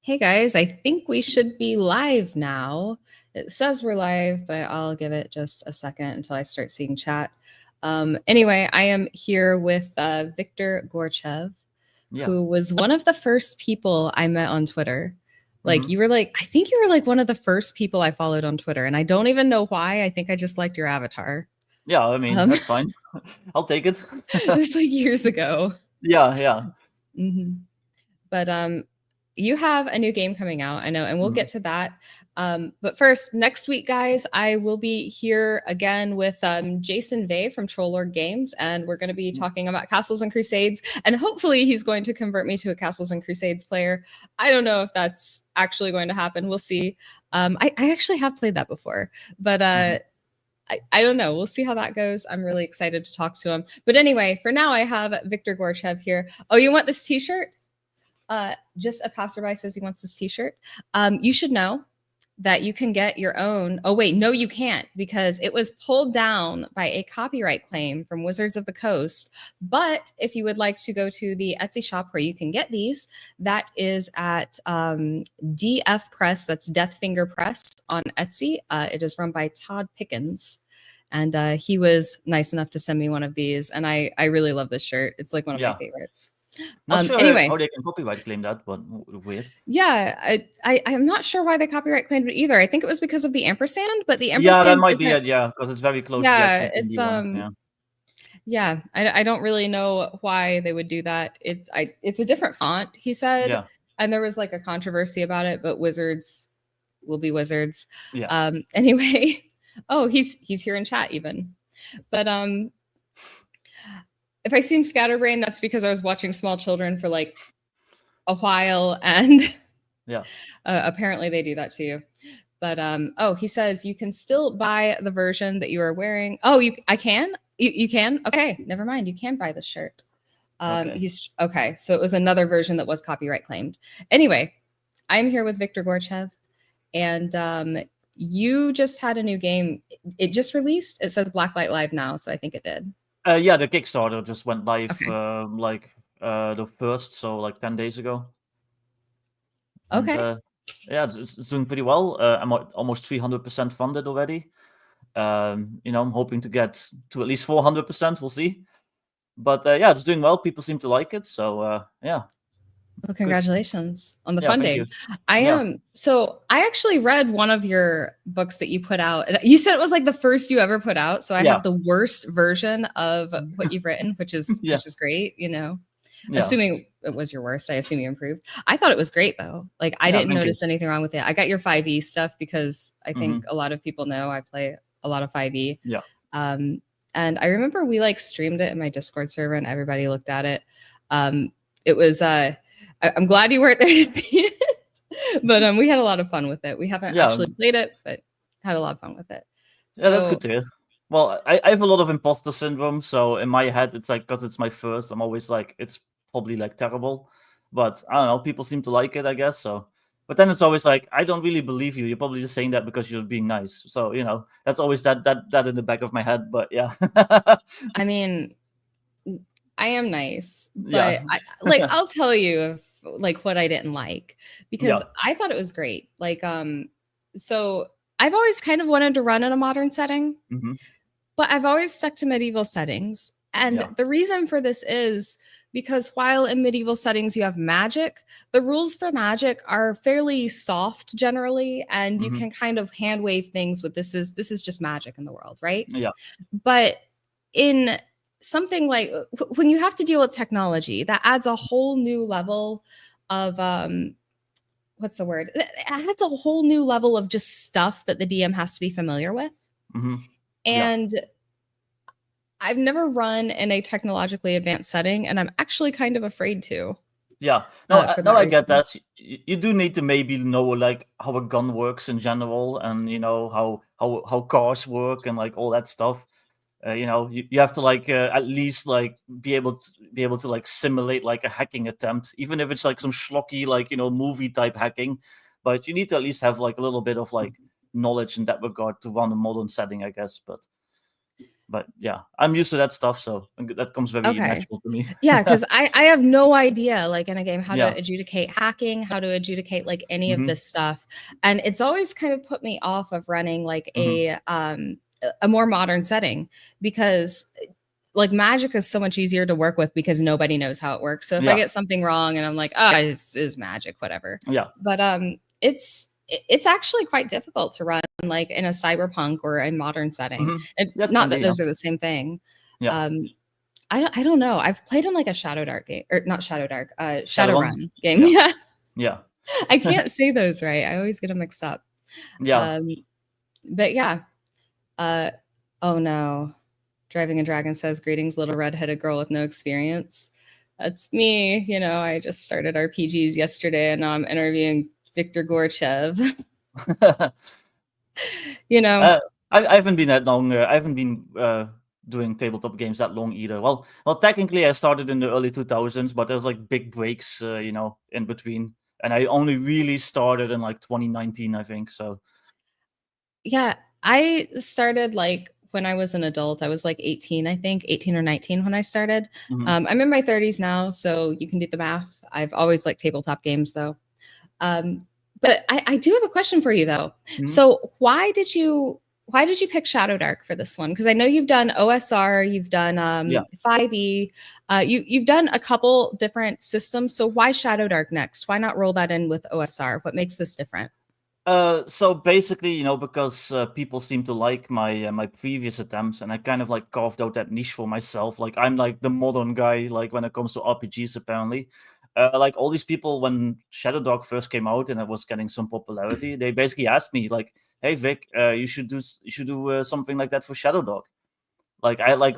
Hey guys, I think we should be live now. It says we're live, but I'll give it just a second until I start seeing chat. Anyway, I am here with Viktor Gorchev, who was one of the first people I met on Twitter. Like I think you were like one of the first people I followed on Twitter, and I don't even know why. I think I just liked your avatar. Yeah, I mean, that's fine. I'll take it. It was like years ago. Yeah. But you have a new game coming out, I know, and we'll get to that. But first, next week, guys, I will be here again with Jason Vey from Troll Lord Games, and we're going to be talking about Castles and Crusades, and hopefully he's going to convert me to a Castles and Crusades player. I don't know if that's actually going to happen. We'll see. I actually have played that before, but I don't know. We'll see how that goes. I'm really excited to talk to him. But anyway, for now, I have Viktor Gorchev here. Oh, you want this t-shirt? Just a passerby says he wants this t-shirt. You should know that you can get your own. Oh, wait, no, you can't, because it was pulled down by a copyright claim from Wizards of the Coast. But if you would like to go to the Etsy shop where you can get these, that is at DF Press. That's Death Finger Press on Etsy. It is run by Todd Pickens. And he was nice enough to send me one of these. And I really love this shirt. It's like one of my favorites. Not sure anyway, how they can copyright claim that, but weird. Yeah, I'm not sure why they copyright claimed it either. I think it was because of the ampersand, but the ampersand. Yeah, that might be it. Yeah, because it's very close. Yeah, it's Yeah, I don't really know why they would do that. It's a different font, he said, and there was like a controversy about it. But Wizards will be Wizards. Yeah. Anyway, oh, he's here in chat even, but if I seem scatterbrained, that's because I was watching Small Children for like a while, and apparently they do that to you. But oh, he says you can still buy the version that you are wearing. Oh, I can? You can? Okay, never mind. You can buy the shirt. Okay. So it was another version that was copyright claimed. Anyway, I'm here with Viktor Gorchev, and you just had a new game. It just released. It says Blacklight Live now, so I think it did. Yeah, the Kickstarter just went live the first, so like 10 days ago. Okay. And, yeah, it's doing pretty well. I'm almost 300% funded already. I'm hoping to get to at least 400%. We'll see. But yeah, it's doing well. People seem to like it. So yeah. Well, congratulations on the funding. So I actually read one of your books that you put out. You said it was like the first you ever put out. So I have the worst version of what you've written, which is great, assuming it was your worst. I assume you improved. I thought it was great though. Like I didn't notice anything wrong with it. I got your 5e stuff because I think a lot of people know I play a lot of 5e. Yeah. And I remember we like streamed it in my Discord server and everybody looked at it. It was I'm glad you weren't there to see it, but we had a lot of fun with it. We haven't actually played it, but had a lot of fun with it. So, yeah, that's good to hear. Well, I have a lot of imposter syndrome, so in my head, it's like, because it's my first, I'm always like, it's probably like terrible, but I don't know, people seem to like it, I guess. So, but then it's always like, I don't really believe you. You're probably just saying that because you're being nice. So, that's always that in the back of my head. But yeah. I mean, I am nice, but I'll tell you if what I didn't like, because I thought it was great. So I've always kind of wanted to run in a modern setting, but I've always stuck to medieval settings. And the reason for this is because while in medieval settings you have magic, the rules for magic are fairly soft generally, and you can kind of hand wave things with this is just magic in the world, right? Yeah. But in something like when you have to deal with technology, that adds a whole new level of what's the word? It adds a whole new level of just stuff that the DM has to be familiar with. And I've never run in a technologically advanced setting, and I'm actually kind of afraid to. Yeah, no, I get that. You do need to maybe know like how a gun works in general, and how cars work and like all that stuff. You have to like at least like be able to like simulate like a hacking attempt, even if it's like some schlocky like movie type hacking. But you need to at least have like a little bit of like knowledge in that regard to run a modern setting, I guess. But But yeah, I'm used to that stuff, so that comes very natural to me. Yeah, because I have no idea, like in a game, how to adjudicate hacking, how to adjudicate like any of this stuff, and it's always kind of put me off of running like a more modern setting, because like Magic is so much easier to work with because nobody knows how it works. So if I get something wrong and I'm like, oh, it's Magic, whatever. Yeah. But it's actually quite difficult to run like in a cyberpunk or a modern setting. Not that those are the same thing. Yeah. I don't know. I've played in like a Shadowdark game, or not Shadowdark, Shadowrun game. Yeah. I can't say those right. I always get them mixed up. Yeah. But yeah. Oh no. Driving a Dragon says, greetings, little redheaded girl with no experience. That's me. You know, I just started RPGs yesterday and now I'm interviewing Viktor Gorchev. You know, I haven't been that long. I haven't been doing tabletop games that long either. Well, technically I started in the early 2000s, but there's like big breaks, you know, in between. And I only really started in like 2019, I think. So yeah, I started like when I was an adult. I was like 18, I think 18 or 19 when I started. I'm in my 30s now, so you can do the math. I've always liked tabletop games though. But I do have a question for you though. So why did you pick Shadowdark for this one? Because I know you've done OSR, you've done 5e, you've done a couple different systems. So why Shadowdark next? Why not roll that in with OSR? What makes this different? So basically, you know, because people seem to like my my previous attempts, and I kind of like carved out that niche for myself. Like I'm like the modern guy, like when it comes to RPGs, apparently. Like all these people, when Shadowdark first came out and it was getting some popularity, they basically asked me like, "Hey Vic, you should do something like that for Shadowdark." Like I had like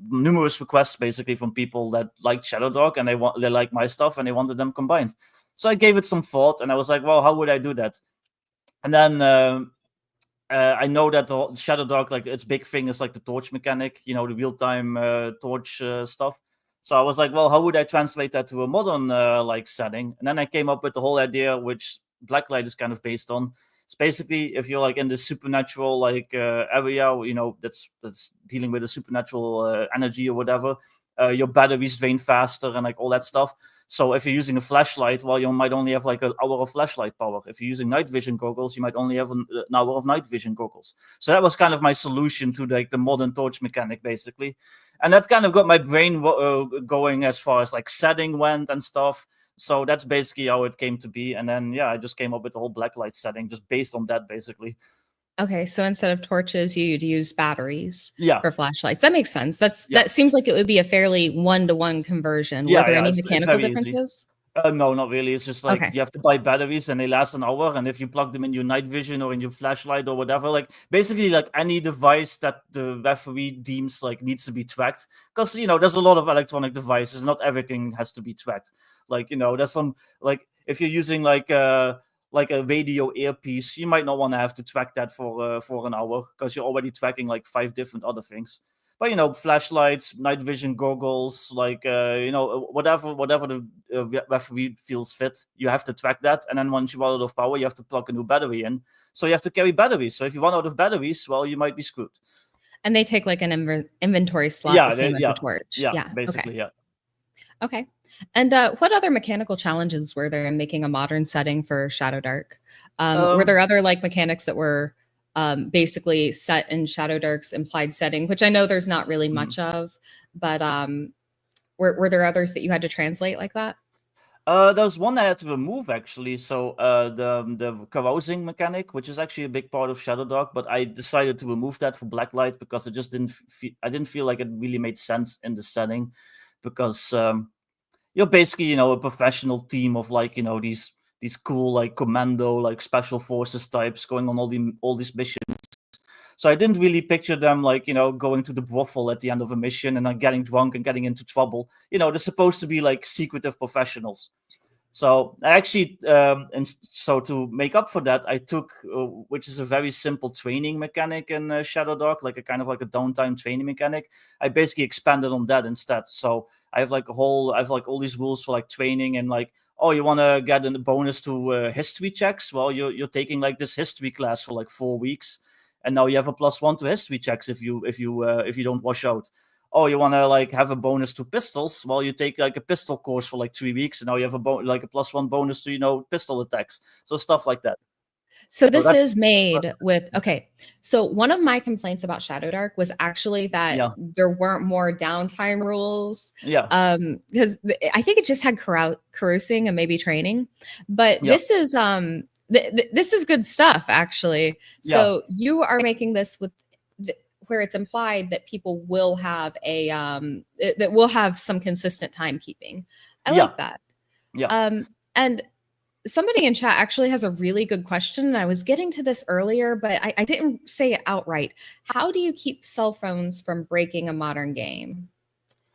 numerous requests basically from people that liked Shadowdark and they like my stuff and they wanted them combined. So I gave it some thought and I was like, well, how would I do that? And then I know that the Shadowdark, like its big thing is like the torch mechanic, you know, the real-time torch stuff. So I was like, well, how would I translate that to a modern like setting? And then I came up with the whole idea, which Blacklight is kind of based on. It's basically if you're like in the supernatural like area, you know, that's dealing with the supernatural energy or whatever. Your batteries drain faster and like all that stuff. So if you're using a flashlight, well, you might only have like an hour of flashlight power. If you're using night vision goggles, you might only have an hour of night vision goggles. So that was kind of my solution to like the modern torch mechanic, basically. And that kind of got my brain going as far as like setting went and stuff. So that's basically how it came to be. And then, yeah, I just came up with the whole Blacklight setting just based on that, basically. Okay, so instead of torches, you'd use batteries Yeah. for flashlights. That makes sense. That seems like it would be a fairly one-to-one conversion. Yeah, Were there any mechanical differences? No, not really. It's just like you have to buy batteries and they last an hour. And if you plug them in your night vision or in your flashlight or whatever, like basically like any device that the referee deems like needs to be tracked. Because, you know, there's a lot of electronic devices. Not everything has to be tracked. Like, you know, there's some like if you're using like a radio earpiece, you might not want to have to track that for an hour because you're already tracking like 5 different other things. But you know, flashlights, night vision goggles, like you know, whatever the referee feels fit, you have to track that. And then once you run out of power, you have to plug a new battery in. So you have to carry batteries. So if you run out of batteries, well, you might be screwed. And they take like an inventory slot, the same as the torch. Yeah, basically, okay. Okay. And what other mechanical challenges were there in making a modern setting for Shadowdark? Were there other like mechanics that were basically set in Shadowdark's implied setting, which I know there's not really much of, but were there others that you had to translate like that? There's one I had to remove actually. So the carousing mechanic, which is actually a big part of Shadowdark, but I decided to remove that for Blacklight because it just I didn't feel like it really made sense in the setting, because you're basically, you know, a professional team of like, you know, these cool like commando, like special forces types going on all these missions. So I didn't really picture them like, you know, going to the brothel at the end of a mission and then getting drunk and getting into trouble. You know, they're supposed to be like secretive professionals. So I actually, and so to make up for that, I took, which is a very simple training mechanic in Shadowdark, like a kind of like a downtime training mechanic. I basically expanded on that instead. So I have like all these rules for like training and like, oh, you want to get a bonus to history checks? Well, you're taking like this history class for like 4 weeks. and now you have a +1 to history checks if you don't wash out. Oh, you want to like have a bonus to pistols? Well, you take like a pistol course for like 3 weeks, and now you have a +1 bonus to pistol attacks. So stuff like that. So this is made with, okay. So one of my complaints about Shadowdark was actually that there weren't more downtime rules. Yeah. Because I think it just had carousing and maybe training, but this is this is good stuff actually. So you are making this with where it's implied that people will have a that will have some consistent timekeeping. I like that. Yeah. And somebody in chat actually has a really good question. And I was getting to this earlier, but I didn't say it outright. How do you keep cell phones from breaking a modern game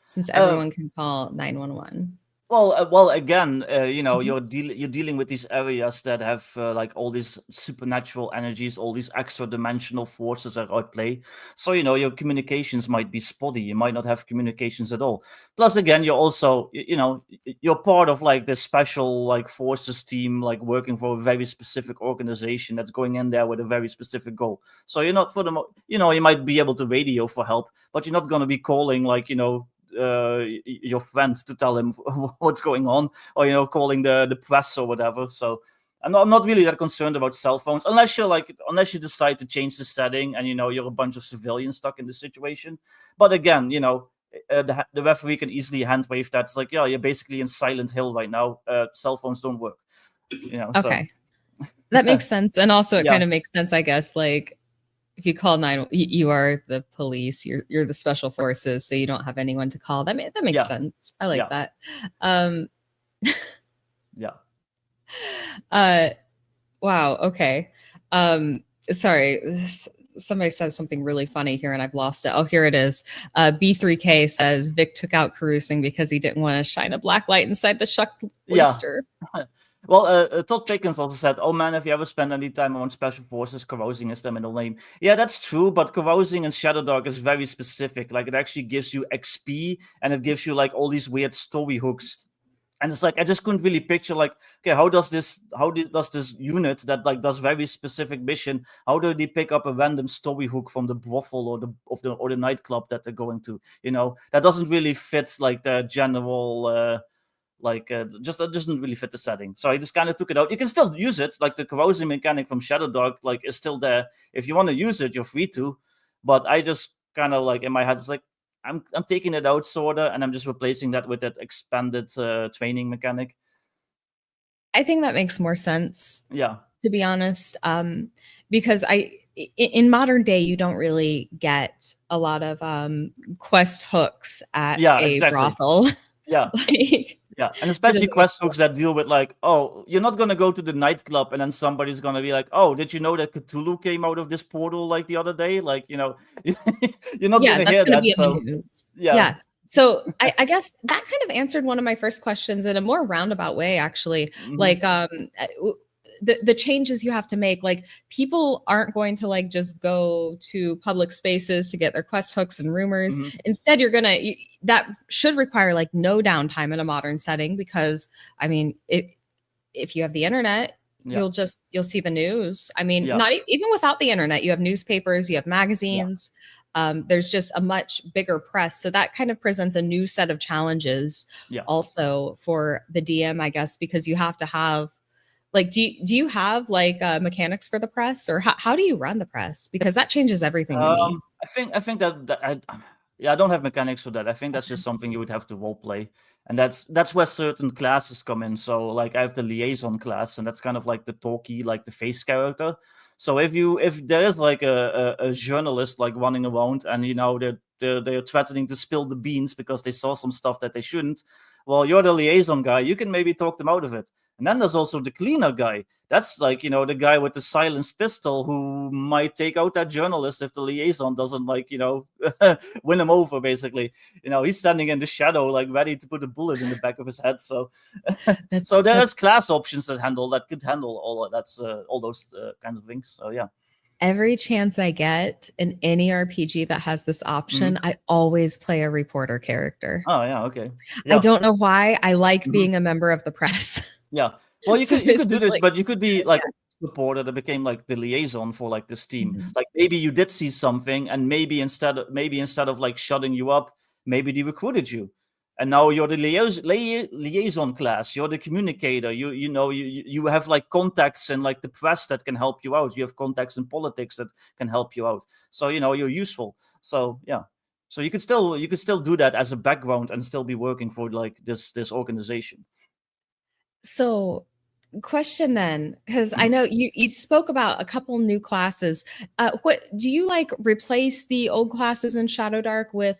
since everyone can call 911? Well, again, you're dealing with these areas that have like all these supernatural energies, all these extra dimensional forces are at play. So your communications might be spotty. You might not have communications at all. Plus, again, you're also you're part of like this special like forces team, like working for a very specific organization that's going in there with a very specific goal. So you're not you might be able to radio for help, but you're not going to be calling like your friends to tell him what's going on, or calling the press or whatever. So I'm not really that concerned about cell phones unless you decide to change the setting and you're a bunch of civilians stuck in the situation. But again, the referee can easily hand wave that. It's like, you're basically in Silent Hill right now. Cell phones don't work. Okay, so. That makes sense. And also it kind of makes sense, I guess, like if you call 9, you are the police, you're the special forces, so you don't have anyone to call. That makes sense. I like that. Wow. Okay. Sorry. Somebody says something really funny here and I've lost it. Oh, here it is. B3K says Vic took out carousing because he didn't want to shine a black light inside the shucked oyster. Well, Todd Pickens also said, "Oh man, have you ever spent any time on special forces? Carousing is their middle name." Yeah, that's true, but carousing in Shadowdark is very specific. Like, it actually gives you XP and it gives you like all these weird story hooks. And it's like, I just couldn't really picture like, okay, how does this unit that like does very specific mission, how do they pick up a random story hook from the brothel or the nightclub that they're going to? That doesn't really fit like the general. Just that doesn't really fit the setting. So I just kind of took it out. You can still use it, like the corrosive mechanic from Shadowdark, like is still there. If you want to use it, you're free to. But I just kind of like in my head, it's like I'm taking it out sorta, and I'm just replacing that with that expanded training mechanic. I think that makes more sense. Yeah. To be honest, because in modern day you don't really get a lot of quest hooks at a brothel. Yeah. Yeah, and especially quest hooks that deal with like, oh, you're not gonna go to the nightclub and then somebody's gonna be like, oh, did you know that Cthulhu came out of this portal like the other day? Like, you're not gonna hear that. So yeah. So I guess that kind of answered one of my first questions in a more roundabout way, actually. Mm-hmm. Like the changes you have to make, like people aren't going to like just go to public spaces to get their quest hooks and rumors. Mm-hmm. Instead, that should require like no downtime in a modern setting, because I mean, if you have the internet, you'll see the news. I mean, not even without the internet, you have newspapers, you have magazines. There's just a much bigger press. So that kind of presents a new set of challenges also for the DM, I guess, because you have to have like, do you have like mechanics for the press, or how do you run the press? Because that changes everything to me. I think that I don't have mechanics for that. I think that's just something you would have to role play, and that's where certain classes come in. So like I have the liaison class, and that's kind of like the talkie, like the face character. So if there is like a journalist like running around and they're threatening to spill the beans because they saw some stuff that they shouldn't, well, you're the liaison guy. You can maybe talk them out of it. And then there's also the cleaner guy. That's like, the guy with the silenced pistol who might take out that journalist if the liaison doesn't win him over, basically. He's standing in the shadow, like ready to put a bullet in the back of his head. So so there's class options that could handle all of that, all those kinds of things. So yeah. Every chance I get in any RPG that has this option, I always play a reporter character. Oh yeah, okay. Yeah. I don't know why. I like being a member of the press. Yeah. Well, you could do this, but you could be like, supporter that became like the liaison for like this team. Mm-hmm. Like maybe you did see something, and maybe instead of like shutting you up, maybe they recruited you. And now you're the liaison class. You're the communicator. You have like contacts in like the press that can help you out. You have contacts in politics that can help you out. So you're useful. So yeah. So you could still do that as a background and still be working for like this organization. So question then, because I know you spoke about a couple new classes. What do you like replace the old classes in Shadowdark with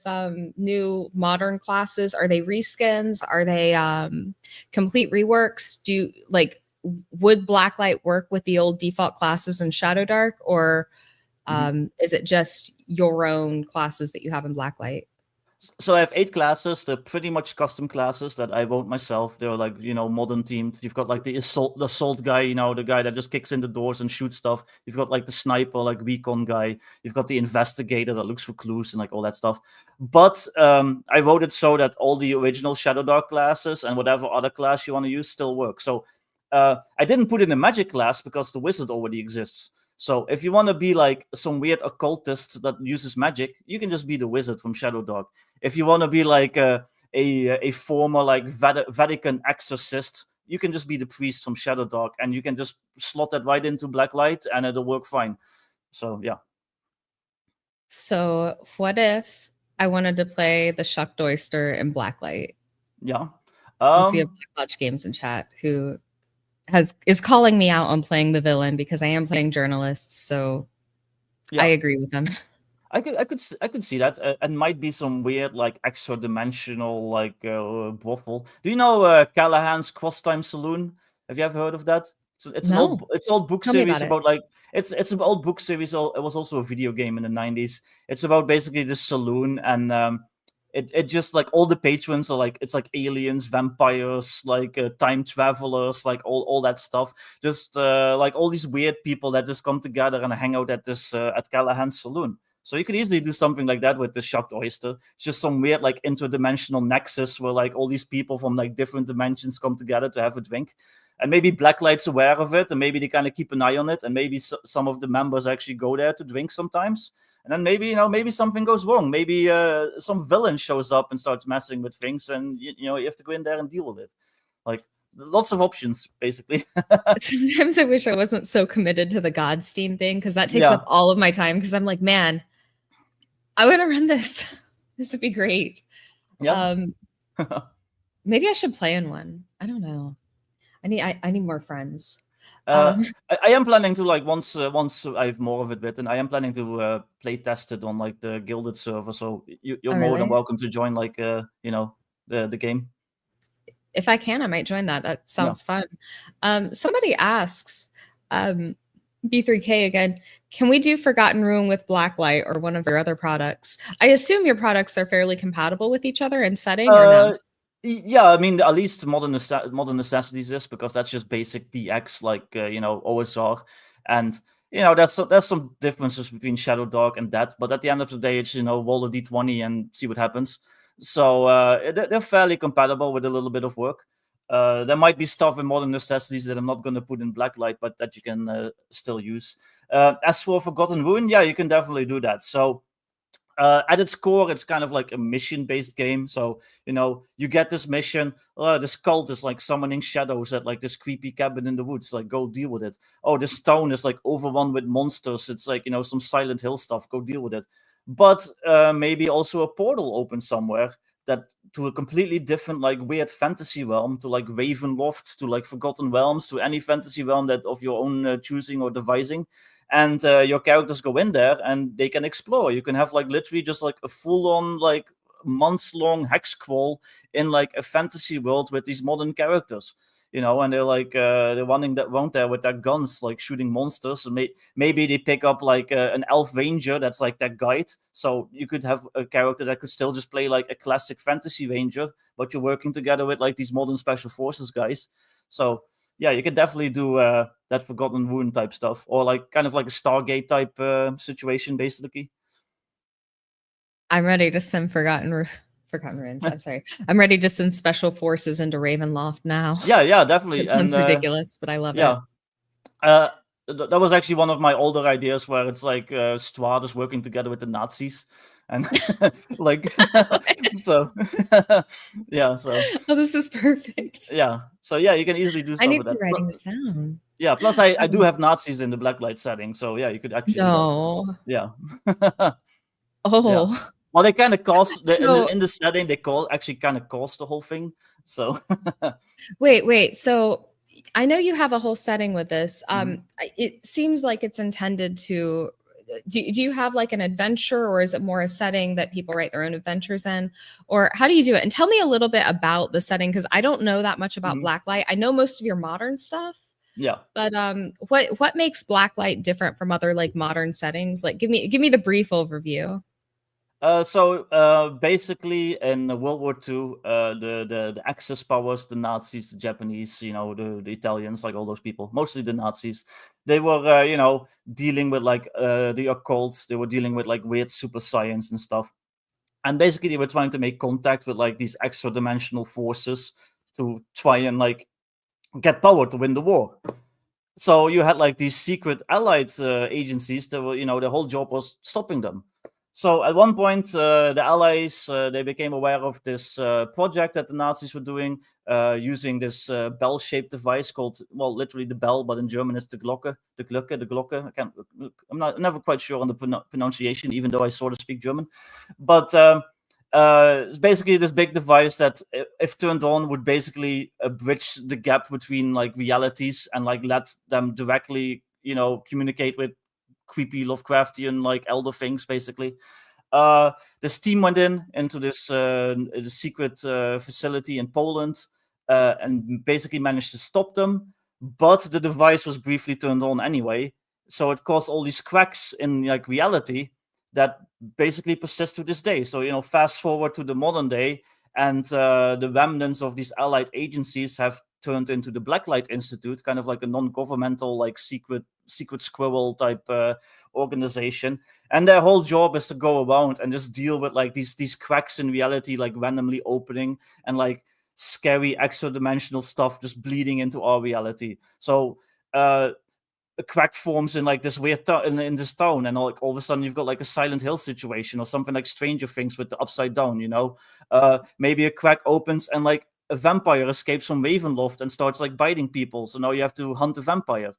new modern classes? Are they reskins? Are they complete reworks? Would Blacklight work with the old default classes in Shadowdark, or is it just your own classes that you have in Blacklight? So I have 8 classes. They're pretty much custom classes that I wrote myself. They're like, modern themed. You've got like the assault guy, the guy that just kicks in the doors and shoots stuff. You've got like the sniper, like recon guy. You've got the investigator that looks for clues and like all that stuff. But I wrote it so that all the original Shadowdark classes and whatever other class you want to use still work. So I didn't put in a magic class because the wizard already exists. So if you want to be like some weird occultist that uses magic, you can just be the wizard from Shadowdark. If you want to be like a former like Vatican exorcist, you can just be the priest from Shadowdark, and you can just slot that right into Blacklight, and it'll work fine. So yeah. So what if I wanted to play the Shucked Oyster in Blacklight? Yeah. Since we have Black Lodge Games in chat, who is calling me out on playing the villain because I am playing journalists, so yeah. I agree with them. I could see that. It might be some weird like extra dimensional like brothel. Do you know Callahan's Cross Time Saloon? Have you ever heard of that? It's no. an old book series about like it's an old book series. It was also a video game in the 90s. It's about basically this saloon, and it just like all the patrons are like, it's like aliens, vampires, like time travelers, like all that stuff. Just like all these weird people that just come together and hang out at this at Callahan's Saloon. So you could easily do something like that with the Shucked Oyster. It's just some weird like interdimensional nexus where like all these people from like different dimensions come together to have a drink. And maybe Blacklight's aware of it, and maybe they kind of keep an eye on it, and maybe some of the members actually go there to drink sometimes. And then maybe something goes wrong. Maybe some villain shows up and starts messing with things, and you have to go in there and deal with it. Like lots of options, basically. Sometimes I wish I wasn't so committed to the Godstein thing, because that takes up all of my time. Because I'm like, man, I want to run this. This would be great. Yeah. Maybe I should play in one. I don't know. I need more friends. I am planning to, like, once I have more of it written, I am planning to play test it on like the Gilded server. So you're more than welcome to join, like the game. If I can, I might join that. That sounds fun. Somebody asks, B3K again, can we do Forgotten Ruin with Blacklight or one of your other products? I assume your products are fairly compatible with each other in setting, or no? Yeah, I mean, at least Modern Necessities is, because that's just basic PX, like OSR, and there's some differences between Shadowdark and that, but at the end of the day, it's roll a d20 and see what happens. So they're fairly compatible with a little bit of work. There might be stuff in Modern Necessities that I'm not going to put in Blacklight, but that you can still use. As for Forgotten Ruin, yeah, you can definitely do that. So at its core, it's kind of like a mission-based game. So, you get this mission. This cult is like summoning shadows at like this creepy cabin in the woods. Like, go deal with it. Oh, this town is like overrun with monsters. It's like, some Silent Hill stuff. Go deal with it. But maybe also a portal opens somewhere that to a completely different, like, weird fantasy realm, to like Ravenloft, to like Forgotten Realms, to any fantasy realm that of your own choosing or devising. And your characters go in there and they can explore. You can have like literally just like a full-on like months-long hex crawl in like a fantasy world with these modern characters, and they're like they're running that around there with their guns, like shooting monsters. And maybe they pick up like an elf ranger that's like their guide. So you could have a character that could still just play like a classic fantasy ranger, but you're working together with like these modern special forces guys. So yeah, you can definitely do that Forgotten Ruin type stuff, or like kind of like a Stargate type situation, basically. I'm ready to send Forgotten Ruins. I'm sorry. I'm ready to send special forces into Ravenloft now. Yeah, definitely. It sounds ridiculous, but I love it. that was actually one of my older ideas, where it's like Strahd is working together with the Nazis, and like so yeah. So oh, this is perfect. yeah. So yeah, you can easily do I stuff need with to be that. writing this down. Yeah. Plus, I do have Nazis in the Blacklight setting, so yeah, you could actually do that. No. Yeah. Yeah. Oh. Well, they kind of cause So, in the setting they actually kind of cause the whole thing. So wait. So I know you have a whole setting with this. Mhm. It seems like it's intended to. Do you have like an adventure, or is it more a setting that people write their own adventures in, or how do you do it? And tell me a little bit about the setting, because I don't know that much about Blacklight. I know most of your modern stuff. Yeah. But what makes Blacklight different from other like modern settings? Like, give me the brief overview. So basically, in World War II, the Axis powers, the Nazis, the Japanese, you know, the Italians, like all those people, mostly the Nazis, they were, you know, dealing with like the occult. They were dealing with like weird super science and stuff. And basically, they were trying to make contact with like these extra dimensional forces to try and like get power to win the war. So you had like these secret allied agencies that were, you know, the whole job was stopping them. So at one point, the Allies they became aware of this project that the Nazis were doing using this bell-shaped device called, well, literally the bell, but in German it's the Glocke, the Glocke, the Glocke. I'm never quite sure on the pronunciation, even though I sort of speak German. But it's basically this big device that, if turned on, would basically bridge the gap between like realities and like let them directly, you know, communicate with creepy Lovecraftian like elder things, basically. This team went into this the secret facility in Poland and basically managed to stop them. But the device was briefly turned on anyway, so it caused all these cracks in like reality that basically persist to this day. So, you know, fast forward to the modern day, and the remnants of these allied agencies have turned into the Blacklight Institute, kind of like a non-governmental, like secret squirrel type organization. And their whole job is to go around and just deal with like these cracks in reality, like randomly opening, and like scary extra dimensional stuff just bleeding into our reality. So a crack forms in like this weird in this town, and all of a sudden you've got like a Silent Hill situation or something like Stranger Things with the upside down, you know. Maybe a crack opens and like a vampire escapes from Ravenloft and starts like biting people, so now you have to hunt a vampire.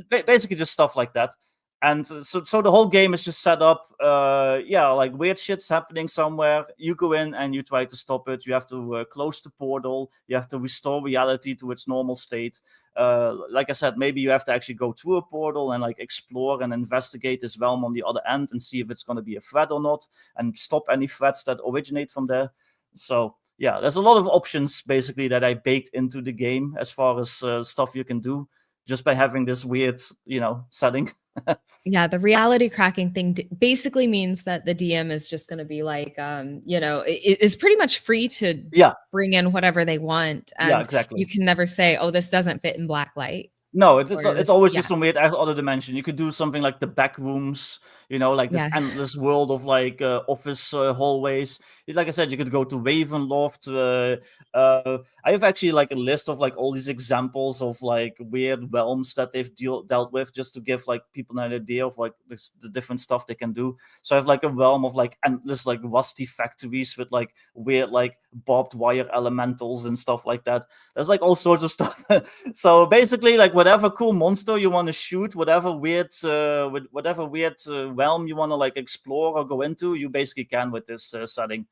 Basically just stuff like that. And so the whole game is just set up, yeah, like weird shit's happening somewhere. You go in and you try to stop it. You have to close the portal. You have to restore reality to its normal state. Like I said, maybe you have to actually go through a portal and like explore and investigate this realm on the other end and see if it's going to be a threat or not, and stop any threats that originate from there. So yeah, there's a lot of options basically that I baked into the game as far as stuff you can do just by having this weird, you know, setting. Yeah, the reality cracking thing basically means that the DM is just going to be like, you know, it is pretty much free to Yeah. bring in whatever they want, Yeah, and exactly. you can never say, "Oh, this doesn't fit in Blacklight." No, it's always Yeah. just some weird other dimension. You could do something like the back rooms, you know, like this Yeah. endless world of like office hallways. Like I said, you could go to Ravenloft. I have actually like a list of like all these examples of like weird realms that they've dealt with, just to give like people an idea of like the different stuff they can do. So I have like a realm of like endless like rusty factories with like weird like barbed wire elementals and stuff like that. There's like all sorts of stuff. So basically, like whatever cool monster you want to shoot, whatever weird realm you want to like explore or go into, you basically can with this setting.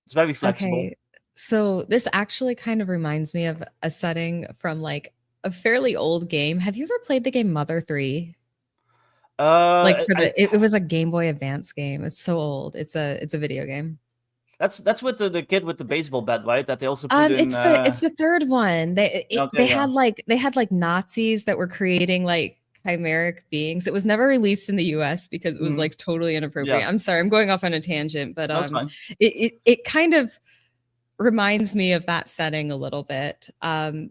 It's very flexible. Okay. So this actually kind of reminds me of a setting from like a fairly old game. Have you ever played the game Mother 3? Like for I it was a Game Boy Advance game. It's so old. It's a video game. that's with the kid with the baseball bat, right? That they also put in. It's the third one. Okay, yeah. They had like Nazis that were creating like chimeric beings. It was never released in the US because it was like totally inappropriate. Yeah. I'm sorry, I'm going off on a tangent, but No, it's fine. it kind of reminds me of that setting a little bit. I'm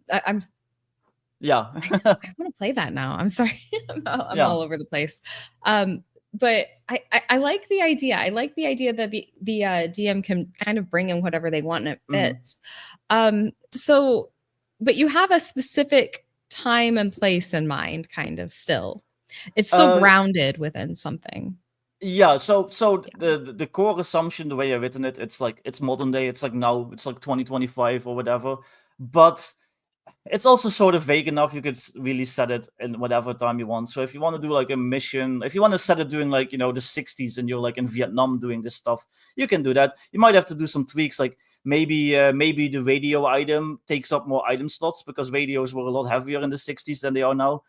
Yeah. I want to play that now. I'm sorry. I'm all over the place. But I like the idea. I like the idea that the DM can kind of bring in whatever they want and it fits. So, but you have a specific time and place in mind, kind of still. It's still grounded within something. Yeah, so the core assumption, the way I've written it, it's like it's modern day, it's like now, it's like 2025 or whatever. But it's also sort of vague enough. You could really set it in whatever time you want. So if you want to do like a mission, if you want to set it during like, the 60s and you're like in Vietnam doing this stuff, you can do that. You might have to do some tweaks, like maybe the radio item takes up more item slots because radios were a lot heavier in the 60s than they are now,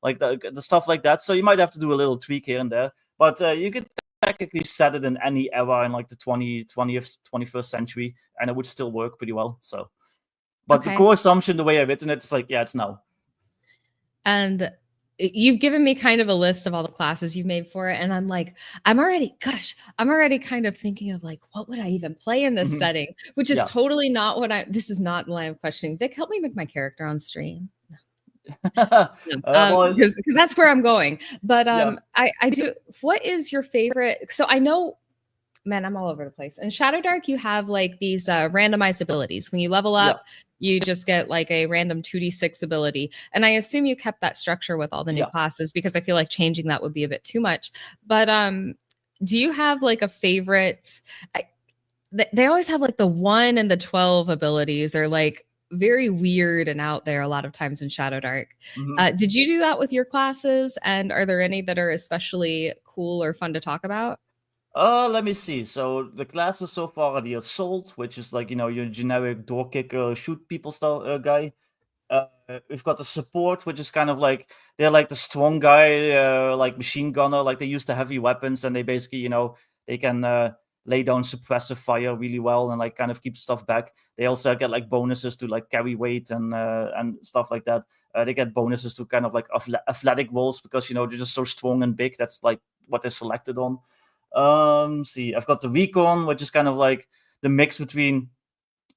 like the stuff like that. So you might have to do a little tweak here and there. But you could technically set it in any era in like the 20th, 21st century, and it would still work pretty well. So, but the core assumption, the way I've written it, it's like, yeah, it's now. And you've given me kind of a list of all the classes you've made for it, and I'm like, I'm already kind of thinking of like, what would I even play in this setting? Which is totally not what this is not the line of questioning. Vic, help me make my character on stream. Because that's where I'm going. But I do. What is your favorite? So I know, man, I'm all over the place. In Shadowdark, you have like these randomized abilities. When you level up, you just get like a random 2d6 ability. And I assume you kept that structure with all the new classes, because I feel like changing that would be a bit too much. But do you have like a favorite? They always have like the 1 and the 12 abilities, or like very weird and out there a lot of times in Shadowdark. Did you do that with your classes? And are there any that are especially cool or fun to talk about? Let me see. So the classes so far are the Assault, which is like, your generic door kicker, shoot people style guy. We've got the Support, which is kind of like, they're like the strong guy, like machine gunner, like they use the heavy weapons, and they basically, they can lay down suppressive fire really well and like kind of keep stuff back. They also get like bonuses to like carry weight and stuff like that. They get bonuses to kind of like athletic rolls because, they're just so strong and big. That's like what they're selected on. See, I've got the Recon, which is kind of like the mix between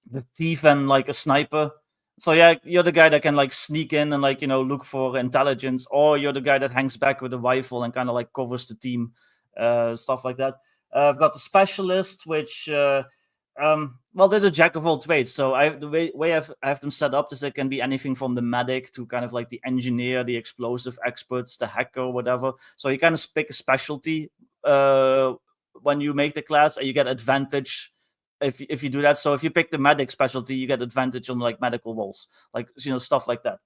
the thief and like a sniper. So yeah, you're the guy that can like sneak in and like, look for intelligence, or you're the guy that hangs back with a rifle and kind of like covers the team, stuff like that. I've got the Specialist, which well, they're the jack of all trades. So the way I have them set up is they can be anything from the medic to kind of like the engineer, the explosive experts, the hacker, whatever. So you kind of pick a specialty when you make the class, and you get advantage if you do that. So if you pick the medic specialty, you get advantage on like medical rolls, like stuff like that.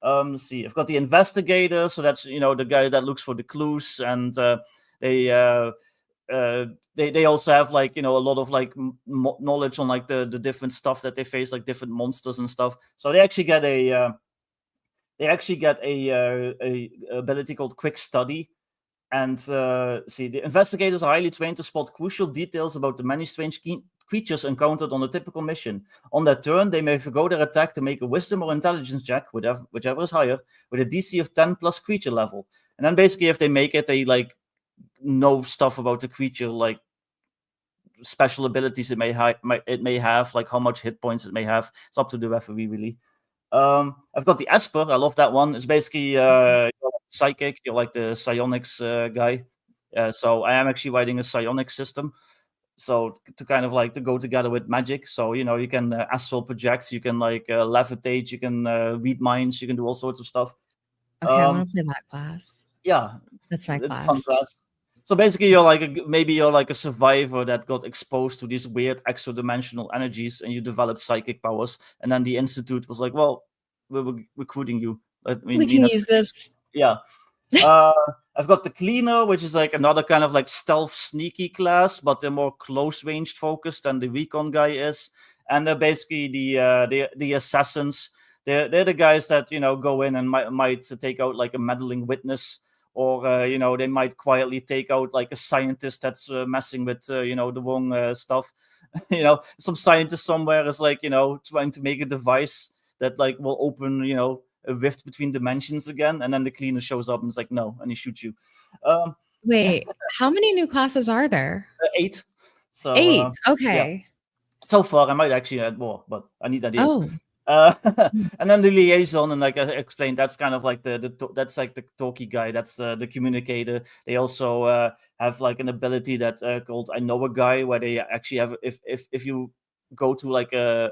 Let's see, I've got the Investigator, so that's the guy that looks for the clues, and they also have like a lot of like knowledge on like the different stuff that they face, like different monsters and stuff. So they actually get a ability called Quick Study. And see, the Investigators are highly trained to spot crucial details about the many strange creatures encountered on a typical mission. On that turn, they may forgo their attack to make a wisdom or intelligence check, whichever is higher, with a DC of 10 plus creature level. And then basically, if they make it, they like know stuff about the creature, like special abilities it may have, like how much hit points it may have. It's up to the referee, really. I've got the Esper. I love that one. It's basically you're like psychic. You're like the psionics guy. So I am actually writing a psionic system. So to kind of like to go together with magic. So you can astral project. You can like levitate. You can read minds. You can do all sorts of stuff. Okay, I want to play that class. Yeah, that's my class. It's fun class. So basically, you're like a survivor that got exposed to these weird extra-dimensional energies, and you developed psychic powers. And then the Institute was like, "Well, we're recruiting you. We can use this." Yeah. I've got the Cleaner, which is like another kind of like stealth, sneaky class, but they're more close-ranged focused than the Recon guy is. And they're basically the assassins. They're the guys that go in and might take out like a meddling witness. Or they might quietly take out like a scientist that's messing with the wrong stuff. Some scientist somewhere is like trying to make a device that like will open a rift between dimensions again, and then the Cleaner shows up and is like, no, and he shoots you. Wait, how many new classes are there? 8. So 8. Okay. Yeah. So far, I might actually add more, but I need ideas. Oh. And then the Liaison, and like I explained, that's kind of like that's like the talkie guy. That's the communicator. They also have like an ability that called I Know a Guy, where they actually have if you go to like a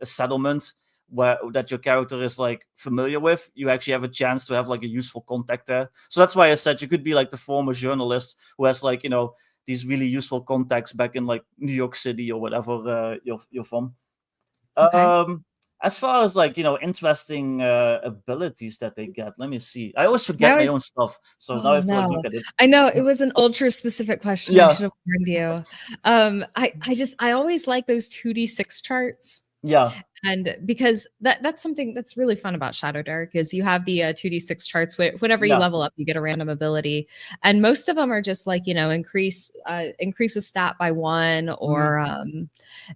settlement that your character is like familiar with, you actually have a chance to have like a useful contact there. So that's why I said you could be like the former journalist who has like, you know, these really useful contacts back in like New York City or whatever you're from. Okay. As far as like, you know, interesting abilities that they get, let me see. I always I forget my always, own stuff, so now I oh have to like look no, at it. I know it was an ultra specific question. I Yeah, should have warned you. I always like those 2d6 charts. yeah, And because that's something that's really fun about Shadowdark is you have the 2d6 charts whenever you yeah. level up, you get a random ability, and most of them are just like, you know, increase a stat by 1, Mhm. or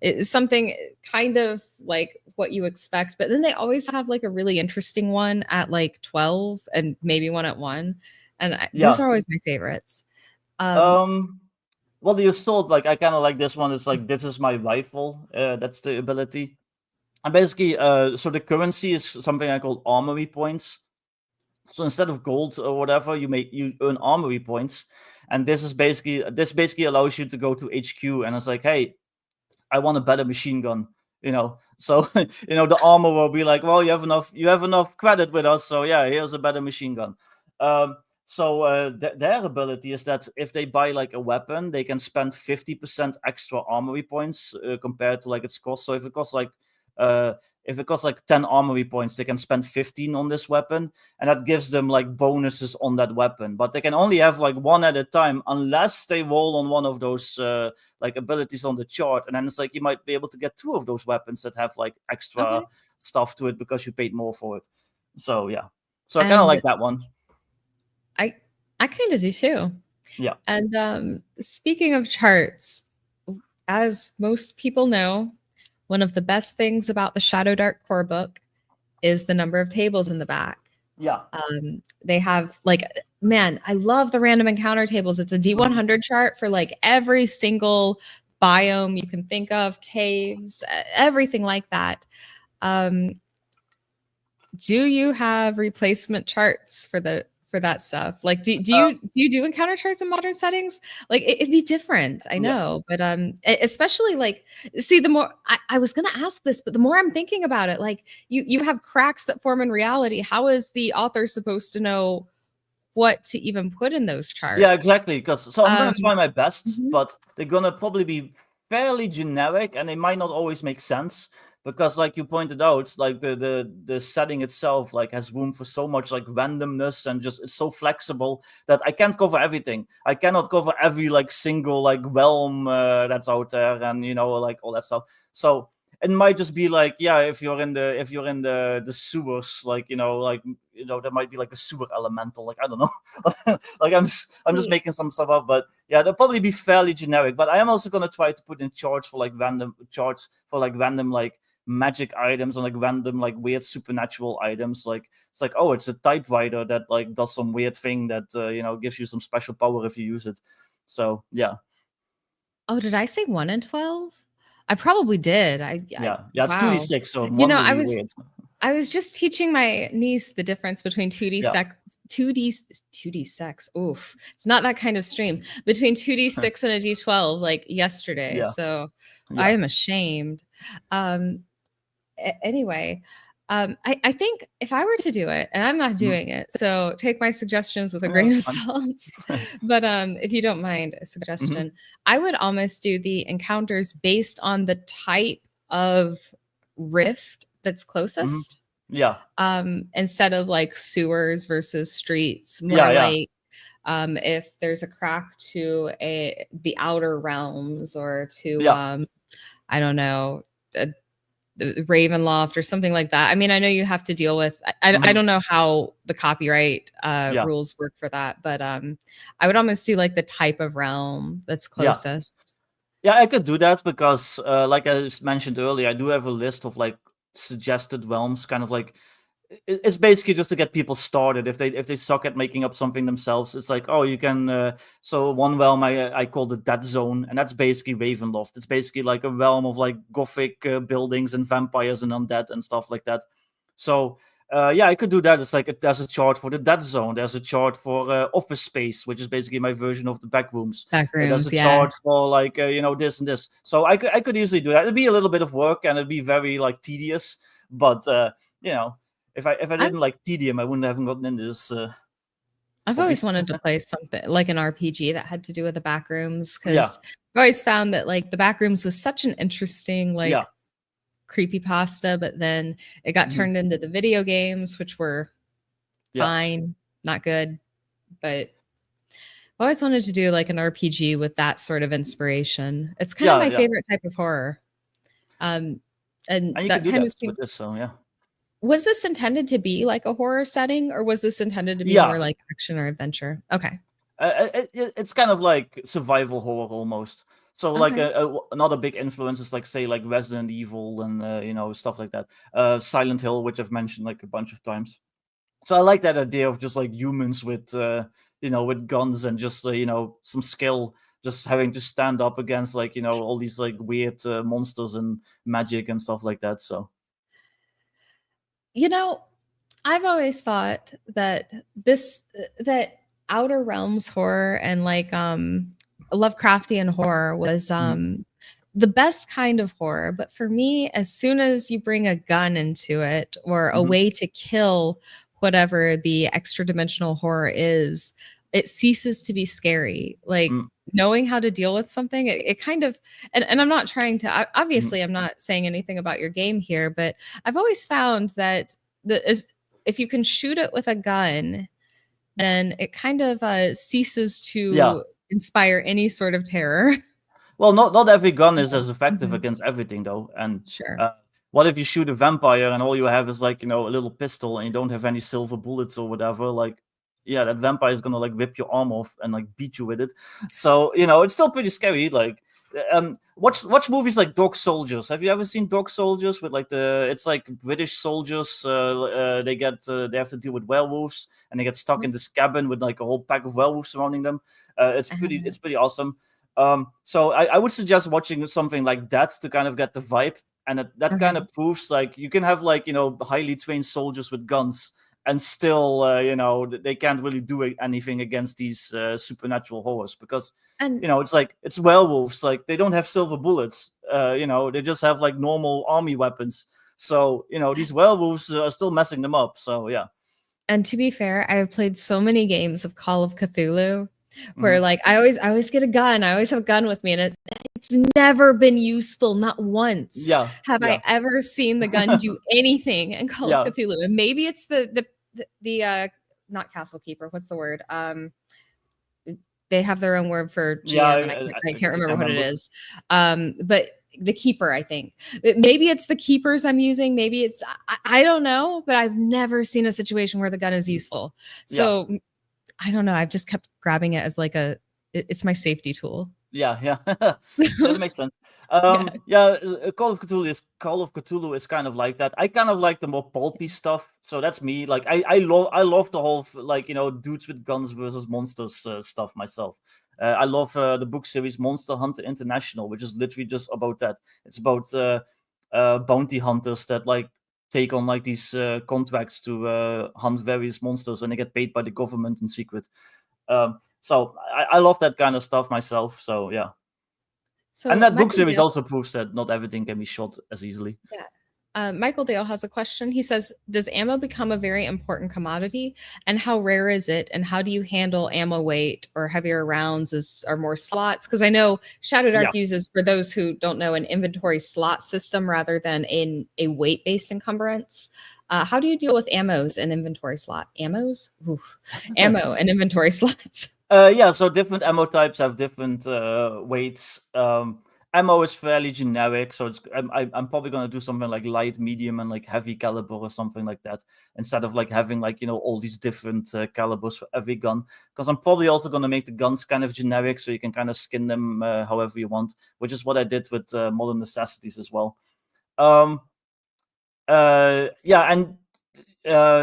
it's something kind of like what you expect. But then they always have like a really interesting one at like 12 and maybe one at 1, and those Yeah. are always my favorites. Um, Well, the assault, like I kind of like this one. It's like, this is my rifle. That's the ability. And basically, so the currency is something I call armory points. So instead of gold or whatever, you earn armory points, and this basically allows you to go to HQ and it's like, hey, I want a better machine gun. You know, so you know the armor will be like, well, you have enough credit with us, so yeah, here's a better machine gun. Their ability is that if they buy like a weapon, they can spend 50% extra armory points compared to like its cost. So uh, if it costs like 10 armory points, they can spend 15 on this weapon, and that gives them like bonuses on that weapon. But they can only have like one at a time unless they roll on one of those like abilities on the chart, and then it's like you might be able to get 2 of those weapons that have like extra okay. stuff to it because you paid more for it. So yeah, so I kind of And like that one. I I kind of do too. Yeah, And speaking of charts, as most people know, one of the best things about the Shadowdark core book is the number of tables in the back. yeah. They have like, man, I love the random encounter tables. It's a Mhm. D100 chart for like every single biome you can think of, caves, everything like that. Um, do you have replacement charts for that stuff? Like, do you do encounter charts in modern settings? Like, it'd be different, I Yeah. know, but especially like, see, the more I was gonna ask this, but the more I'm thinking about it, like, you have cracks that form in reality. How is the author supposed to know what to even put in those Yeah, charts? exactly. Because so I'm gonna Um, try my best, mhm. but they're gonna probably be fairly generic, and they might not always make sense. Because, like you pointed out, like the setting itself like has room for so much like randomness, and just it's so flexible that I can't cover everything. I cannot cover every like single like realm that's out there, and you know, like all that stuff. So it might just be like, yeah, if you're in the sewers, like there might be like a sewer elemental, like I don't know. Like I'm just See, making some stuff up, but yeah, they'll probably be fairly generic. But I am also gonna try to put in charts for like random like magic items and like random like weird supernatural items. Like it's like, oh, it's a typewriter that like does some weird thing that gives you some special power if you use it. So yeah, oh, did I say 1 in 12? I probably did. yeah. It's two d Wow. six, so You one know, would be weird. I was just teaching my niece the difference between 2D Yeah, sex, 2D, 2D sex. Oof, it's not that kind of stream between 2D6 and a D12 like yesterday. yeah, So I yeah. am ashamed. Um, anyway, I think if I were to do it, and I'm not Mhm. doing it, so take my suggestions with a Yeah, grain that's of fine. salt. But if you don't mind a Hmm. suggestion, I would almost do the encounters based on the type of rift that's Hmm. closest, Yeah, instead of like sewers versus streets, more yeah, yeah, like if there's a crack to the outer realms, or to yeah. I don't know, the Ravenloft or something like that. I mean, I know you have to deal with. I Hmm. don't know how the copyright Yeah, rules work for that, but I would almost do like the type of realm that's yeah. closest. Yeah, I could do that because, like I mentioned earlier, I do have a list of like suggested realms, kind of like it's basically just to get people started. If they suck at making up something themselves, it's like, oh, you can. So one realm I call the Dead Zone, and that's basically Ravenloft. It's basically like a realm of like gothic buildings and vampires and undead and stuff like that. So yeah, I could do that. It's like there's a chart for the Dead Zone. There's a chart for Office Space, which is basically my version of the back rooms. Back There's a rooms, yeah. chart for like this and this. So I could easily do that. It'd be a little bit of work and it'd be very like tedious. But if I didn't like tedium, I wouldn't have gotten into this. I've always wanted to play something like an RPG that had to do with the backrooms, because I've always found that like the backrooms was such an interesting creepypasta, but then it got turned into the video games, which were fine, not good, but I always wanted to do like an RPG with that sort of inspiration. It's kind of my favorite type of horror. And you that can do kind that of seems. With this, so yeah. Was this intended to be like a horror setting, or was this intended to be more like action or adventure? Okay. It's kind of like survival horror almost. So like another big influence is like, say, like Resident Evil and stuff like that. Silent Hill, which I've mentioned like a bunch of times. So I like that idea of just like humans with with guns and just some skill, just having to stand up against like all these like weird monsters and magic and stuff like that. So I've always thought that that Outer Realms horror and like Lovecraftian horror was the best kind of horror. But for me, as soon as you bring a gun into it or a way to kill whatever the extra dimensional horror is, it ceases to be scary. Like knowing how to deal with something, it kind of, and I'm not trying to, obviously I'm not saying anything about your game here, but I've always found that if you can shoot it with a gun, then it kind of ceases to inspire any sort of terror. Well, not every gun is as effective against everything, though. And what if you shoot a vampire and all you have is like a little pistol and you don't have any silver bullets or whatever? Like, that vampire is gonna like rip your arm off and like beat you with it. So it's still pretty scary. Like, watch movies like Dog Soldiers. Have you ever seen Dog Soldiers with like it's like British soldiers? They have to deal with werewolves and they get stuck in this cabin with like a whole pack of werewolves surrounding them. It's pretty awesome. So I would suggest watching something like that to kind of get the vibe, and that kind of proves like you can have like highly trained soldiers with guns and still they can't really do anything against these supernatural horrors, because it's werewolves, like they don't have silver bullets, they just have like normal army weapons, so these werewolves are still messing them up. So and to be fair, I have played so many games of Call of Cthulhu where like I always get a gun. I always have a gun with me, and it's never been useful. Not once have I ever seen the gun do anything in Call of Cthulhu. And maybe it's the not Castle Keeper. What's the word? They have their own word for GM, and I can't remember what it is. But the Keeper, I think. Maybe it's the Keepers I'm using. Maybe it's I don't know, but I've never seen a situation where the gun is useful. So I don't know. I've just kept grabbing it as like it's my safety tool. Yeah, that makes sense. Call of Cthulhu is kind of like that. I kind of like the more pulpy stuff. So that's me. Like I love the whole like dudes with guns versus monsters stuff myself. I love the book series Monster Hunter International, which is literally just about that. It's about bounty hunters that like take on like these contracts to hunt various monsters, and they get paid by the government in secret. So I love that kind of stuff myself. So yeah. So and that book series also proves that not everything can be shot as easily. Michael Dale has a question. He says, does ammo become a very important commodity? And how rare is it? And how do you handle ammo weight or heavier rounds or more slots? Because I know Shadowdark uses, for those who don't know, an inventory slot system rather than a weight-based encumbrance. How do you deal with ammos and inventory slot? Ammos? Ammo and inventory slots. So different ammo types have different weights. Ammo is fairly generic, so I'm probably gonna do something like light, medium, and like heavy caliber or something like that, instead of like having like all these different calibers for every gun. Because I'm probably also gonna make the guns kind of generic, so you can kind of skin them however you want, which is what I did with Modern Necessities as well.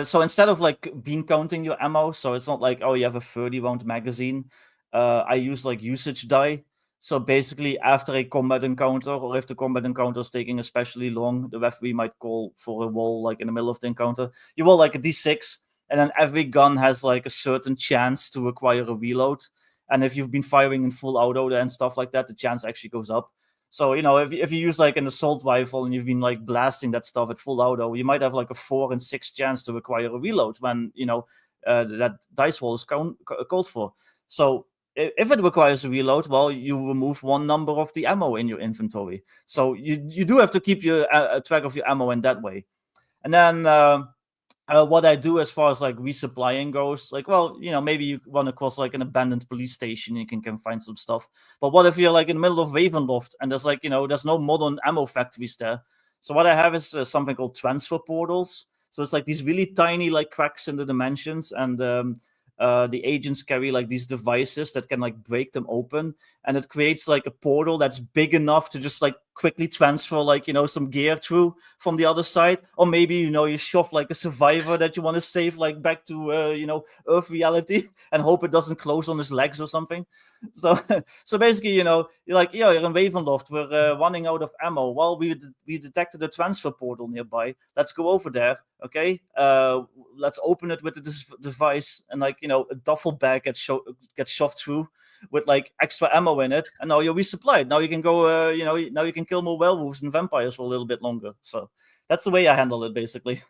So instead of like bean counting your ammo, so it's not like, oh, you have a 30 round magazine. I use like usage die. So basically, after a combat encounter, or if the combat encounter is taking especially long, the referee might call for a roll like in the middle of the encounter. You roll like a d6, and then every gun has like a certain chance to require a reload. And if you've been firing in full auto and stuff like that, the chance actually goes up. So if you use like an assault rifle and you've been like blasting that stuff at full auto, you might have like a 4 in 6 chance to require a reload when that dice roll is called for. So if it requires a reload, well, you remove one number of the ammo in your inventory. So you do have to keep your track of your ammo in that way. And then what I do as far as like resupplying goes, like, well, maybe you run across like an abandoned police station, you can find some stuff. But what if you're like in the middle of Ravenloft and there's like, there's no modern ammo factories there? So what I have is something called transfer portals. So it's like these really tiny like cracks in the dimensions, and the agents carry like these devices that can like break them open, and it creates like a portal that's big enough to just like quickly transfer like some gear through from the other side. Or maybe you shove like a survivor that you want to save like back to Earth reality and hope it doesn't close on his legs or something. So so basically, you're like, you're in Ravenloft, we're running out of ammo. Well, we detected a transfer portal nearby, let's go over there. Okay, let's open it with this device, and like a duffel bag gets shoved through with like extra ammo in it, and now you're resupplied. Now you can go, now you can kill more werewolves and vampires for a little bit longer. So that's the way I handle it, basically.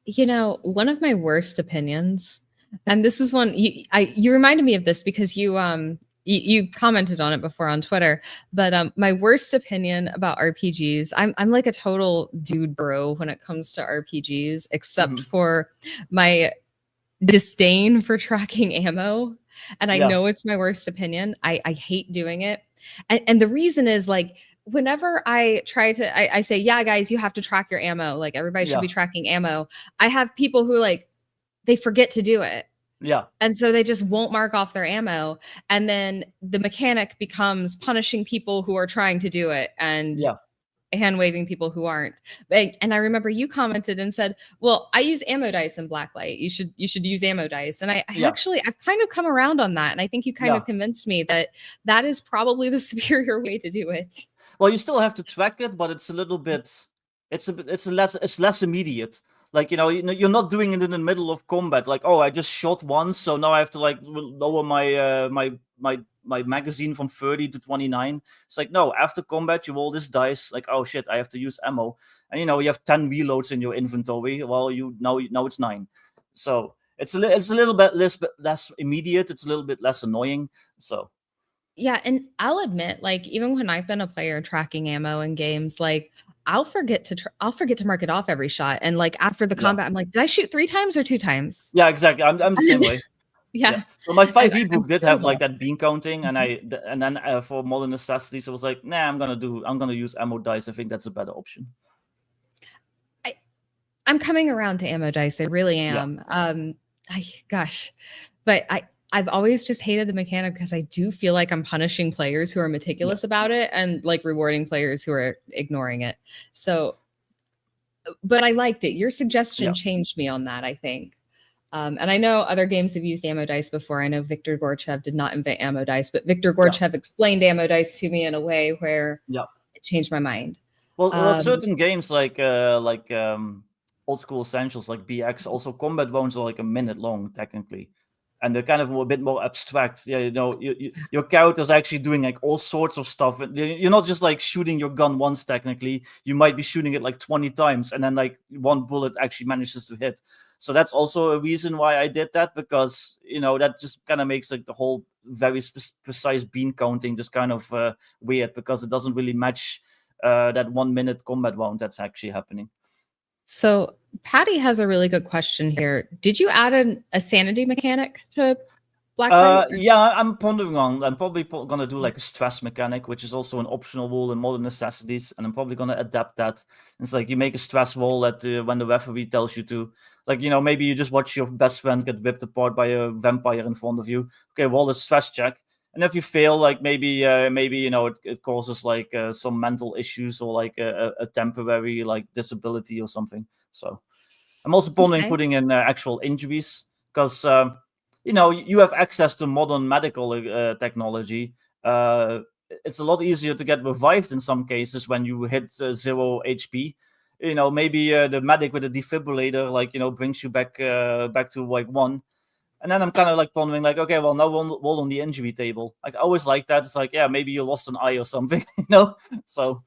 One of my worst opinions, and this is one you reminded me of this because you commented on it before on Twitter, but my worst opinion about RPGs, I'm like a total dude bro when it comes to RPGs, except for my disdain for tracking ammo. And I know it's my worst opinion. I hate doing it. And the reason is like, whenever I try to, I say, yeah, guys, you have to track your ammo. Like everybody should be tracking ammo. I have people who like, they forget to do it. Yeah. And so they just won't mark off their ammo. And then the mechanic becomes punishing people who are trying to do it and hand waving people who aren't. And I remember you commented and said, well, I use ammo dice in Blacklight. You should use ammo dice. And I've kind of come around on that. And I think you kind of convinced me that that is probably the superior way to do it. Well, you still have to track it, but it's a little bit, it's less immediate. Like, you're not doing it in the middle of combat. Like, oh, I just shot once, so now I have to like lower my my magazine from 30 to 29. It's like, no, after combat, you roll this dice. Like, oh shit, I have to use ammo, and you have 10 reloads in your inventory. Well, now it's 9. So it's a little bit less immediate. It's a little bit less annoying. So. Yeah, and I'll admit, like, even when I've been a player tracking ammo in games, like I'll forget to mark it off every shot, and like after the combat, I'm like, did I shoot 3 times or 2 times? Yeah, exactly. I'm the same way. Yeah. So my 5e book did have like that bean counting, and then for modern necessities, I was like, nah, I'm gonna use ammo dice. I think that's a better option. I'm coming around to ammo dice. I really am. But I've always just hated the mechanic because I do feel like I'm punishing players who are meticulous about it and like rewarding players who are ignoring it. So, but I liked it. Your suggestion changed me on that, I think. And I know other games have used ammo dice before. I know Viktor Gorchev did not invent ammo dice, but Viktor Gorchev explained ammo dice to me in a way where it changed my mind. Well, certain games like old school essentials like BX, also combat rounds are like a minute long technically, and they're kind of a bit more abstract. Yeah, your character's actually doing like all sorts of stuff. You're not just like shooting your gun once technically. You might be shooting it like 20 times, and then like one bullet actually manages to hit. So that's also a reason why I did that, because that just kind of makes like the whole very precise bean counting just kind of weird, because it doesn't really match that 1 minute combat round that's actually happening. So Patty has a really good question here. Did you add a sanity mechanic to Blacklight? Yeah, I'm pondering on. I'm probably going to do like a stress mechanic, which is also an optional rule in Modern Necessities, and I'm probably going to adapt that. It's like you make a stress roll that when the referee tells you to. Like, maybe you just watch your best friend get ripped apart by a vampire in front of you. Okay, roll a stress check. And if you fail, like maybe it causes like some mental issues or like a temporary like disability or something. So I'm also pondering putting in actual injuries, because you have access to modern medical technology. It's a lot easier to get revived in some cases when you hit 0 HP. Maybe the medic with a defibrillator, like brings you back to like 1. And then I'm kind of like pondering, like, okay, well, now roll on the injury table. Like, I always like that. It's like, yeah, maybe you lost an eye or something, So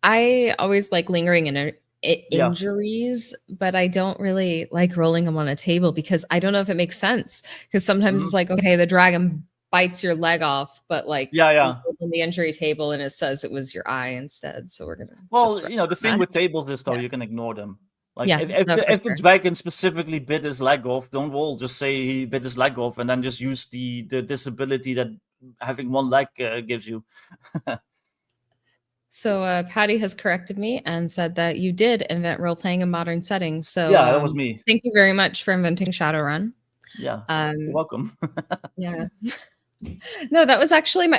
I always like lingering in injuries, but I don't really like rolling them on a table because I don't know if it makes sense. Because sometimes it's like, okay, the dragon bites your leg off, but like on the injury table and it says it was your eye instead. So we're gonna. Well, the thing with tables is though you can ignore them. Like if the dragon specifically bit his leg off, don't roll. Just say he bit his leg off, and then just use the disability that having one leg gives you. So Patty has corrected me and said that you did invent role playing in modern settings. So yeah, that was me. Thank you very much for inventing Shadowrun. Yeah, you're welcome. Yeah. No, that was actually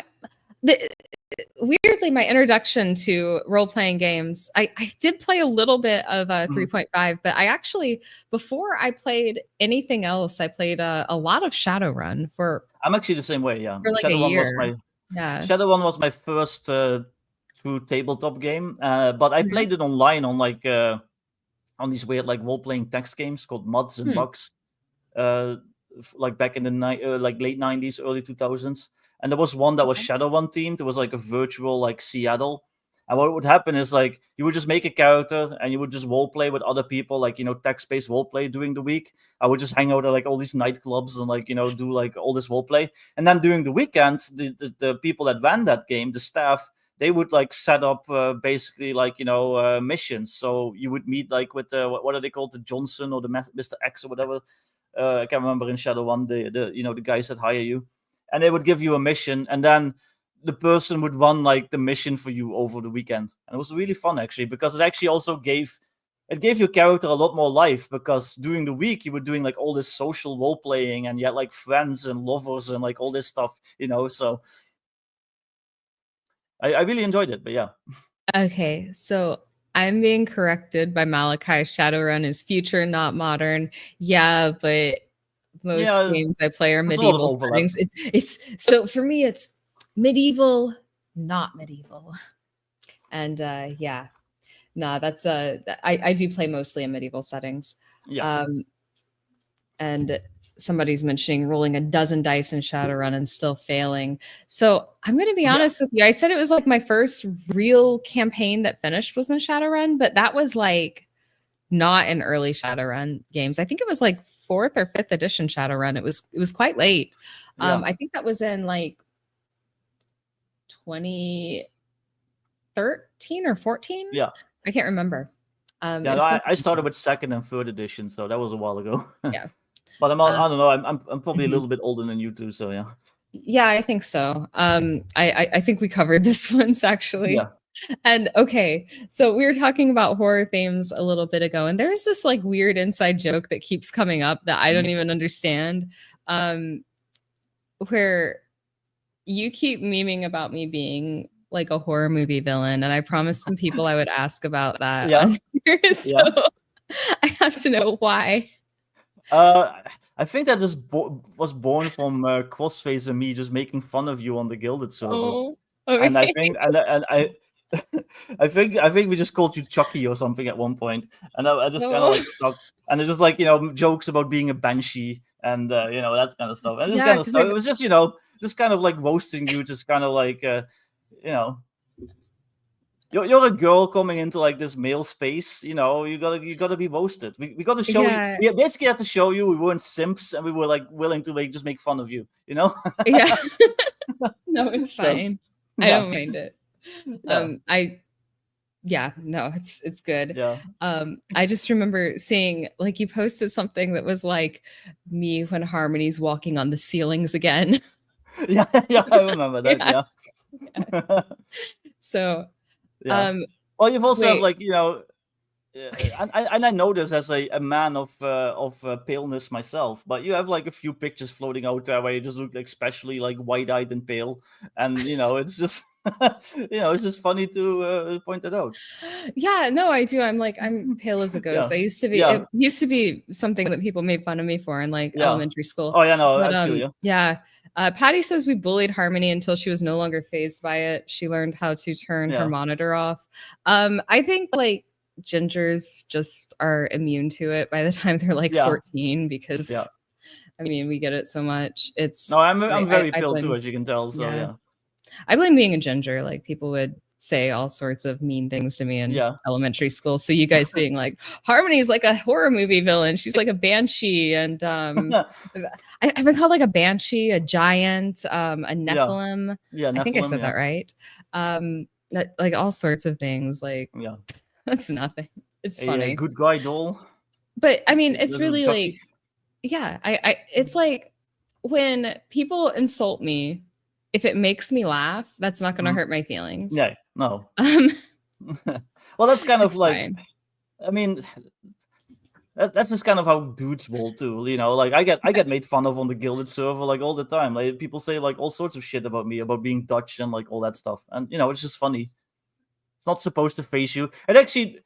weirdly my introduction to role-playing games. I did play a little bit of 3.5, but I actually, before I played anything else, I played a lot of Shadowrun for. I'm actually the same way. Yeah, for like Shadowrun a year. Shadowrun was my first true tabletop game, but I played it online on like on these weird like role-playing text games called Mods and Bugs. Like back in the like late 90s, early 2000s. And there was one that was Shadowrun themed. It was like a virtual like Seattle. And what would happen is like you would just make a character and you would just role play with other people, like text-based role play during the week. I would just hang out at like all these nightclubs and like do like all this role play. And then during the weekends, the people that ran that game, the staff, they would like set up basically like missions. So you would meet like with what are they called, the Johnson or the Mr. X or whatever. I can't remember in Shadowrun the guys that hire you, and they would give you a mission, and then the person would run like the mission for you over the weekend, and it was really fun actually because it actually also gave your character a lot more life because during the week you were doing like all this social role playing and you had like friends and lovers and like all this stuff, So I really enjoyed it, but yeah. Okay, so I'm being corrected by Malachi. Shadowrun is future, not modern. Yeah, but most games I play are medieval settings. It's so for me, it's medieval, not medieval. And that's I do play mostly in medieval settings. Yeah. And somebody's mentioning rolling a dozen dice in Shadowrun and still failing. So I'm going to be honest with you. I said it was like my first real campaign that finished was in Shadowrun, but that was like not in early Shadowrun games. I think it was like 4th or 5th edition Shadowrun. It was quite late. I think that was in like 2013 or 14. Yeah. I can't remember. I started with 2nd and 3rd edition, so that was a while ago. Yeah. But I don't know. I'm probably a little bit older than you too, so yeah. Yeah, I think so. I think we covered this once actually. Yeah. And okay, so we were talking about horror themes a little bit ago, and there's this like weird inside joke that keeps coming up that I don't even understand. Where you keep memeing about me being like a horror movie villain, and I promised some people I would ask about that. Yeah. So I have to know why. I think that was born from Crossface and me just making fun of you on the Gilded server. Oh, okay. And I think I think we just called you Chucky or something at one point, and I just kind of like stuck. And it's just like jokes about being a banshee and that kind of stuff. And this kind of stuff. It was just just kind of like roasting you, just kind of like You're a girl coming into like this male space, you gotta be roasted. We gotta show you. We basically had to show you we weren't simps and we were like willing to like just make fun of you, Yeah. No, it's fine. So, I don't mind it. It's good. Yeah. I just remember seeing like you posted something that was like me when Harmony's walking on the ceilings again. Yeah, I remember that. Yeah. So. Yeah. Well, you've also have like and I know this as a man of paleness myself, but you have like a few pictures floating out there where you just look like especially like wide-eyed and pale, and it's just it's just funny to point that out. Yeah, no, I do. I'm pale as a ghost. I used to be. It used to be something that people made fun of me for in like elementary school. Oh yeah, no, I feel you. Yeah. Patty says we bullied Harmony until she was no longer fazed by it. She learned how to turn her monitor off. I think like gingers just are immune to it by the time they're like 14 because I mean, we get it so much. It's no, I'm very pale too, as you can tell. So yeah. I blame being a ginger. Like people would say all sorts of mean things to me in elementary school. So you guys being like, Harmony's like a horror movie villain. She's like a banshee. And I've been called like a banshee, a giant, a Nephilim. Yeah, Nephilim, I think I said that right. Like all sorts of things. Like, that's nothing. It's funny. A good guy doll. But I mean, it's really like, it's like when people insult me, if it makes me laugh, that's not going to hurt my feelings. Yeah, no. Well, that's kind of like, fine. I mean, that's just kind of how dudes roll too, you know. Like I get made fun of on the Guilded server like all the time. Like people say like all sorts of shit about me, about being Dutch and like all that stuff, and you know it's just funny. It's not supposed to face you. It actually,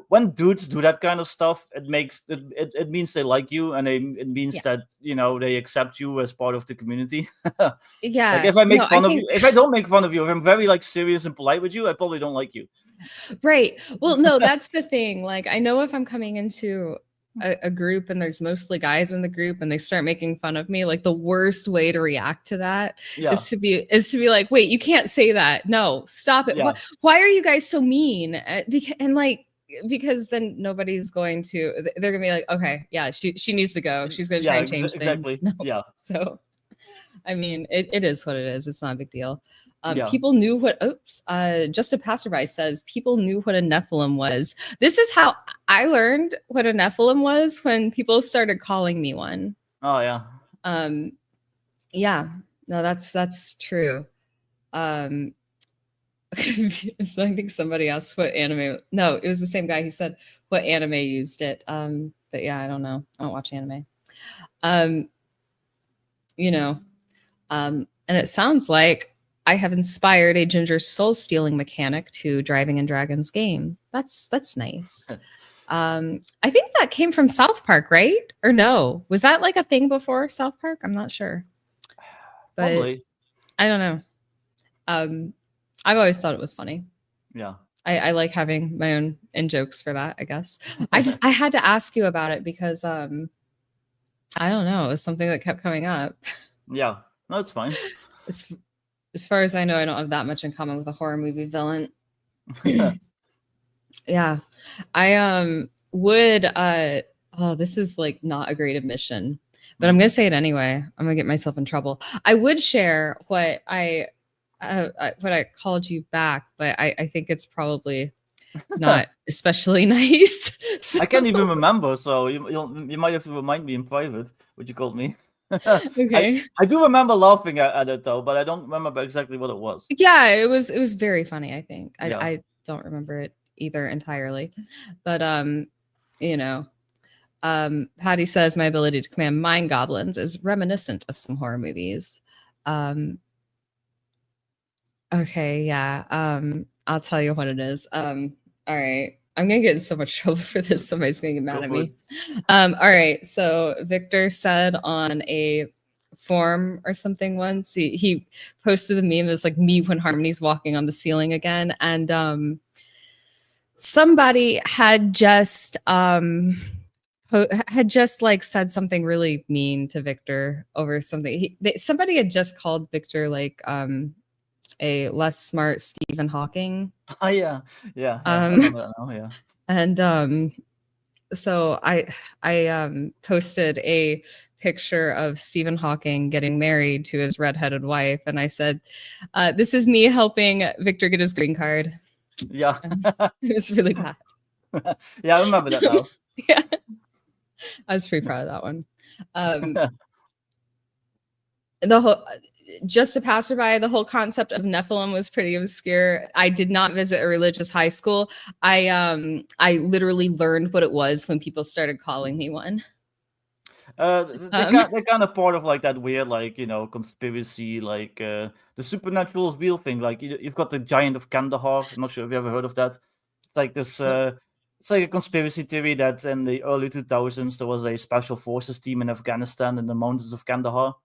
when dudes do that kind of stuff, it means they like you, and it means that you know they accept you as part of the community. Yeah. Like if I make fun of you, if I don't make fun of you, if I'm very like serious and polite with you, I probably don't like you. Right. Well, no, that's the thing. Like I know if I'm coming into a group and there's mostly guys in the group and they start making fun of me, like the worst way to react to that is to be like, wait, you can't say that. No, stop it. Why are you guys so mean? Because then nobody's going to, they're gonna be like, okay, yeah, she needs to go. She's gonna try and change things. No. Yeah. So I mean, it is what it is. It's not a big deal. People knew what, Just a Passerby says, people knew what a Nephilim was. This is how I learned what a Nephilim was when people started calling me one. Oh, yeah. Yeah, no, that's true. So I think somebody asked what anime, no, it was the same guy. He said what anime used it. But yeah, I don't know. I don't watch anime. You know, and it sounds like I have inspired a ginger soul stealing mechanic to Driving and Dragons game. That's nice. I think that came from South Park, right? Or no? Was that like a thing before South Park? I'm not sure. But probably. I don't know. I've always thought it was funny. Yeah. I like having my own in jokes for that, I guess. I had to ask you about it because I don't know, it was something that kept coming up. Yeah. No, it's fine. As far as I know, I don't have that much in common with a horror movie villain. Yeah. I would this is like not a great admission, but I'm gonna say it anyway. I'm gonna get myself in trouble. I would share what I called you back, but I think it's probably not especially nice. So. I can't even remember, so you might have to remind me in private what you called me. Okay. I do remember laughing at it though, but I don't remember exactly what it was. Yeah, it was very funny, I think. I don't remember it either entirely. But you know, Patty says my ability to command mind goblins is reminiscent of some horror movies. Okay, yeah. I'll tell you what it is. All right. I'm gonna get in so much trouble for this. Somebody's gonna get mad at me. All right. So Victor said on a forum or something once, he posted a meme. It was like me when Harmony's walking on the ceiling again, and somebody had just like said something really mean to Victor over something. Somebody had just called Victor like a less smart Stephen Hawking. Oh yeah. I remember that now, yeah. And so I posted a picture of Stephen Hawking getting married to his redheaded wife, and I said, "This is me helping Victor get his green card." Yeah, it was really bad. Yeah, I remember that now. Yeah, I was pretty proud of that one. The whole. Just a passerby, the whole concept of Nephilim was pretty obscure. I did not visit a religious high school. I literally learned what it was when people started calling me one. They're kind of part of like that weird, like, you know, conspiracy, like the supernatural is real thing. Like you've got the Giant of Kandahar. I'm not sure if you ever heard of that. It's like this. It's like a conspiracy theory that in the early 2000s there was a special forces team in Afghanistan in the mountains of Kandahar.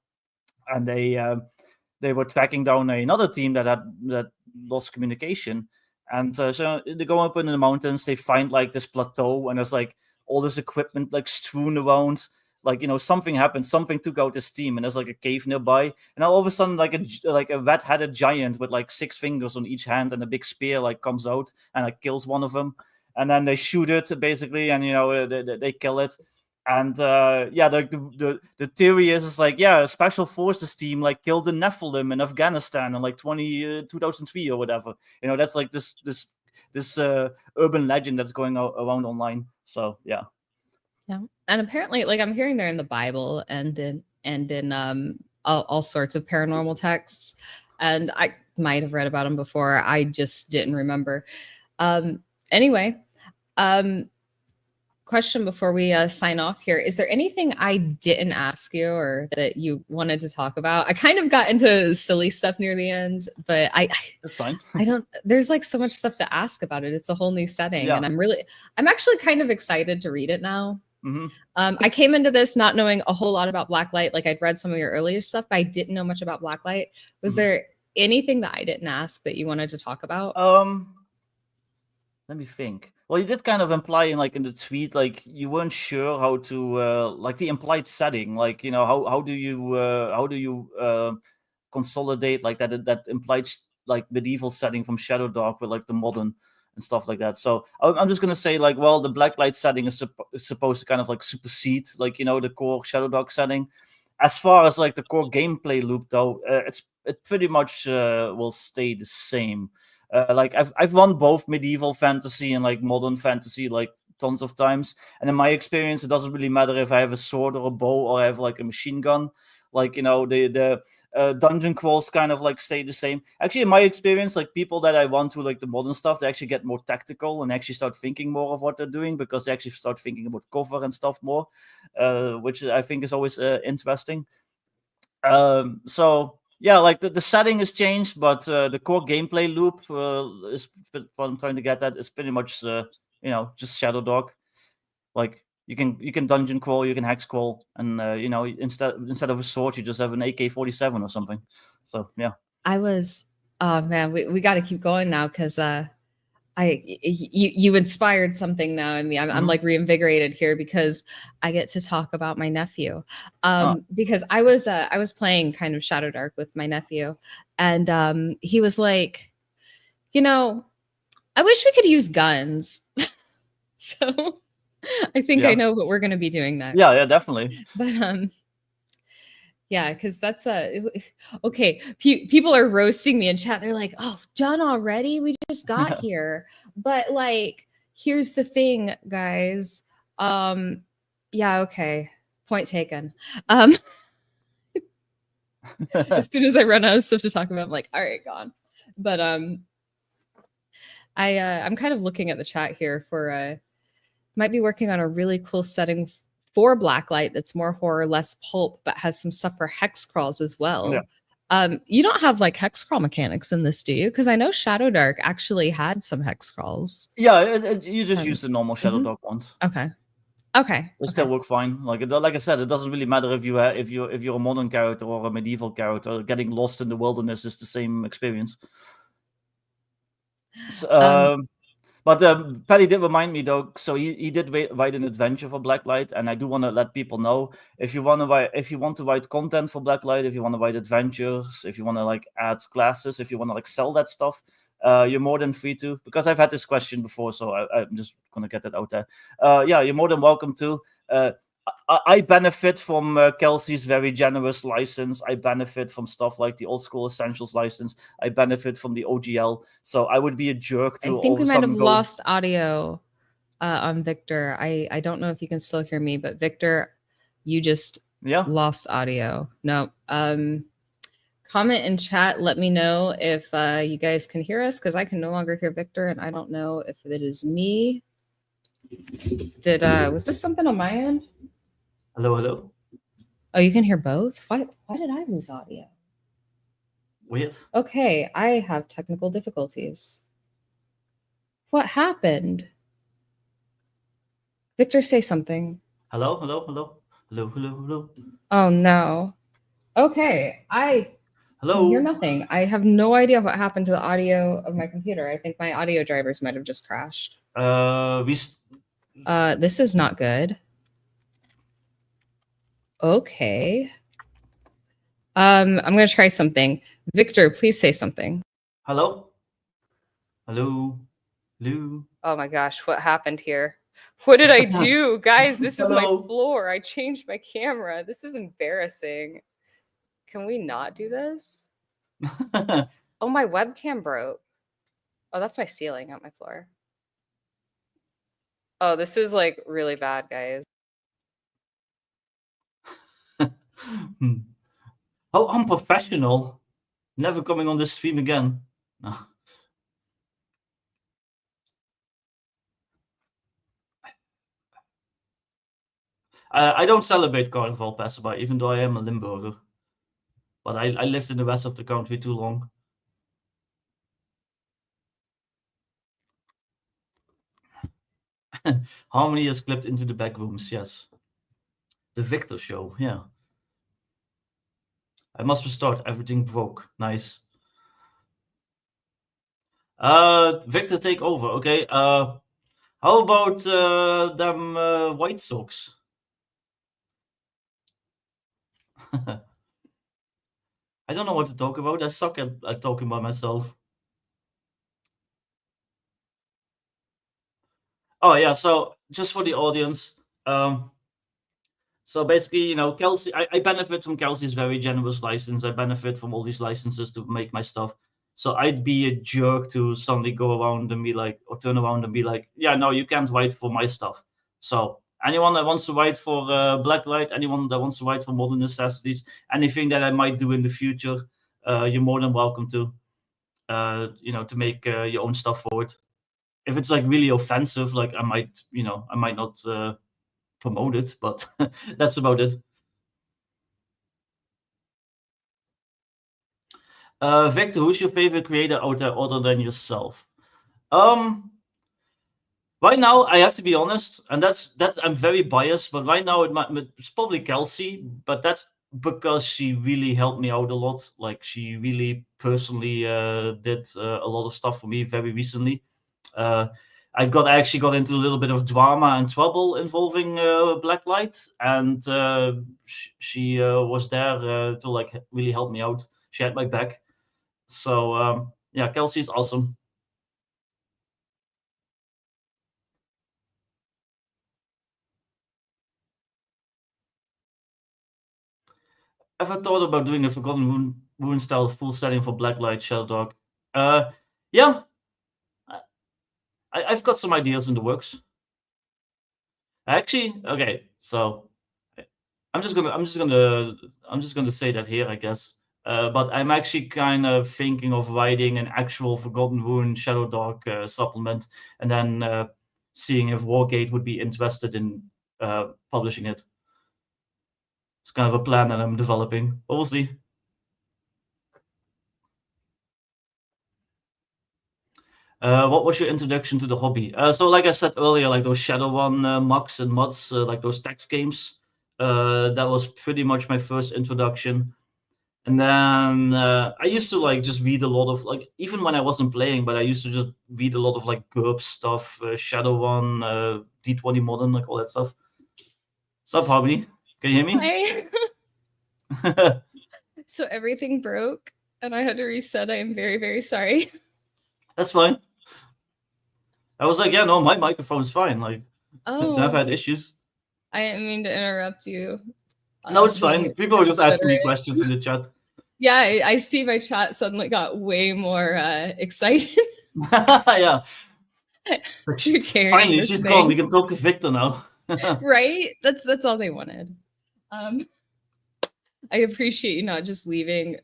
And they were tracking down another team that lost communication, and so they go up in the mountains. They find like this plateau, and there's like all this equipment like strewn around, like, something happened, something took out the steam, and there's like a cave nearby, and all of a sudden like a red-headed giant with like 6 fingers on each hand and a big spear like comes out and like kills one of them, and then they shoot it basically, and they kill it. And the theory is like, a special forces team like killed the Nephilim in Afghanistan in like 2003 or whatever. That's like this urban legend that's going around online. So yeah. And apparently, like, I'm hearing they're in the Bible and in all sorts of paranormal texts, and I might have read about them before. I just didn't remember. Anyway, question before we sign off here: is there anything I didn't ask you or that you wanted to talk about? I kind of got into silly stuff near the end, but that's fine. I don't. There's like so much stuff to ask about it. It's a whole new setting, and I'm actually kind of excited to read it now. Mm-hmm. I came into this not knowing a whole lot about Blacklight. Like, I'd read some of your earlier stuff, but I didn't know much about Blacklight. Was there anything that I didn't ask that you wanted to talk about? Let me think. Well, you did kind of imply in the tweet, like you weren't sure how to like the implied setting, like how do you consolidate like that implied like medieval setting from Shadowdark with like the modern and stuff like that. So I'm just gonna say, like, well, the Blacklight setting is supposed to kind of like supersede like the core Shadowdark setting. As far as like the core gameplay loop, though, it pretty much will stay the same. Like I've run both medieval fantasy and like modern fantasy like tons of times, and in my experience, it doesn't really matter if I have a sword or a bow or I have like a machine gun. Like the dungeon crawls kind of like stay the same. Actually, in my experience, like people that I run to like the modern stuff, they actually get more tactical and actually start thinking more of what they're doing, because they actually start thinking about cover and stuff more, which I think is always interesting. So yeah, like the setting has changed, but the core gameplay loop is what I'm trying to get at is pretty much just Shadowdark. Like you can dungeon crawl, you can hex crawl, and instead of a sword, you just have an AK-47 or something. So yeah. Oh man, we got to keep going now, because you inspired something now in me. I'm like reinvigorated here because I get to talk about my nephew. Because I was playing kind of Shadowdark with my nephew, and he was like, I wish we could use guns. So I think I know what we're going to be doing next. Yeah, definitely. But yeah, because that's okay. People are roasting me in chat. They're like, "Oh, done already? We just got here." But like, here's the thing, guys. Yeah, okay. Point taken. As soon as I run out of stuff to talk about, I'm like, all right, gone. But I'm kind of looking at the chat here for might be working on a really cool setting for Blacklight that's more horror, less pulp, but has some stuff for hex crawls as well. Yeah. You don't have like hex crawl mechanics in this, do you? Because I know Shadowdark actually had some hex crawls. Yeah, you just use the normal Shadowdark ones. Okay. They still work fine. Like I said, it doesn't really matter if you're a modern character or a medieval character. Getting lost in the wilderness is the same experience. But Paddy did remind me though, so he did write an adventure for Blacklight, and I do want to let people know, if you want to write content for Blacklight, if you want to write adventures, if you want to like add classes, if you want to like sell that stuff, you're more than free to, because I've had this question before, so I'm just gonna get that out there. Yeah, you're more than welcome to. I benefit from Kelsey's very generous license. I benefit from stuff like the Old School Essentials license. I benefit from the OGL. So I would be a jerk to. I think we might have lost audio on Victor. I don't know if you can still hear me, but Victor, you just lost audio. No. Comment in chat. Let me know if you guys can hear us, because I can no longer hear Victor, and I don't know if it is me. Was this something on my end? Hello. Oh, you can hear both? Why did I lose audio? Weird. Okay, I have technical difficulties. What happened? Victor, say something. Hello. Oh no. Okay, I can hear nothing. I have no idea what happened to the audio of my computer. I think my audio drivers might have just crashed. This is not good. Okay. I'm going to try something. Victor, please say something. Hello? Hello? Hello? Oh my gosh, what happened here? What did I do? Guys, this is my floor. I changed my camera. This is embarrassing. Can we not do this? Oh, my webcam broke. Oh, that's my ceiling, not my floor. Oh, this is like really bad, guys. How unprofessional. Never coming on this stream again. No. I don't celebrate Carnival Passerby, even though I am a Limburger. But I lived in the rest of the country too long. Harmony is clipped into the back rooms, yes. The Victor show, yeah. I must restart, everything broke. Nice. Victor, take over, okay? How about them White Sox? I don't know what to talk about. I suck at talking by myself. Oh yeah, so just for the audience, so basically, you know, Kelsey, I benefit from Kelsey's very generous license. I benefit from all these licenses to make my stuff. So I'd be a jerk to suddenly go around and be like, or turn around and be like, yeah, no, you can't write for my stuff. So anyone that wants to write for Blacklight, anyone that wants to write for Modern Necessities, anything that I might do in the future, you're more than welcome to, you know, to make your own stuff for it. If it's like really offensive, like I might not promote it, but that's about it. Victor, who's your favorite creator out there other than yourself? Right now, I have to be honest, and that I'm very biased, but right now it's probably Kelsey, but that's because she really helped me out a lot. Like she really personally did a lot of stuff for me very recently. I actually got into a little bit of drama and trouble involving Blacklight, and she was there to like really help me out. She had my back. So yeah, Kelsey's awesome. Ever thought about doing a Forgotten Ruin style full setting for Blacklight Shadowdark? Yeah, I've got some ideas in the works. Actually, okay, so I'm just gonna say that here, I guess. But I'm actually kind of thinking of writing an actual Forgotten Ruin Shadowdark supplement, and then seeing if Wargate would be interested in publishing it. It's kind of a plan that I'm developing, but we'll see. What was your introduction to the hobby? So like I said earlier, like those Shadowrun mucks and mods, like those text games, that was pretty much my first introduction. And then I used to like just read a lot of like, even when I wasn't playing, but I used to just read a lot of like GURP stuff, Shadowrun, D20 Modern, like all that stuff. Sup, Harmony? Can you hear me? Hi. So everything broke and I had to reset. I am very, very sorry. That's fine. I was like, yeah, no, my microphone's fine. Like, I've had issues. I didn't mean to interrupt you. No, it's fine. People are just asking me questions in the chat. Yeah, I see my chat suddenly got way more excited. Yeah. Finally, she's gone. We can talk to Victor now. Right? That's all they wanted. I appreciate you not just leaving.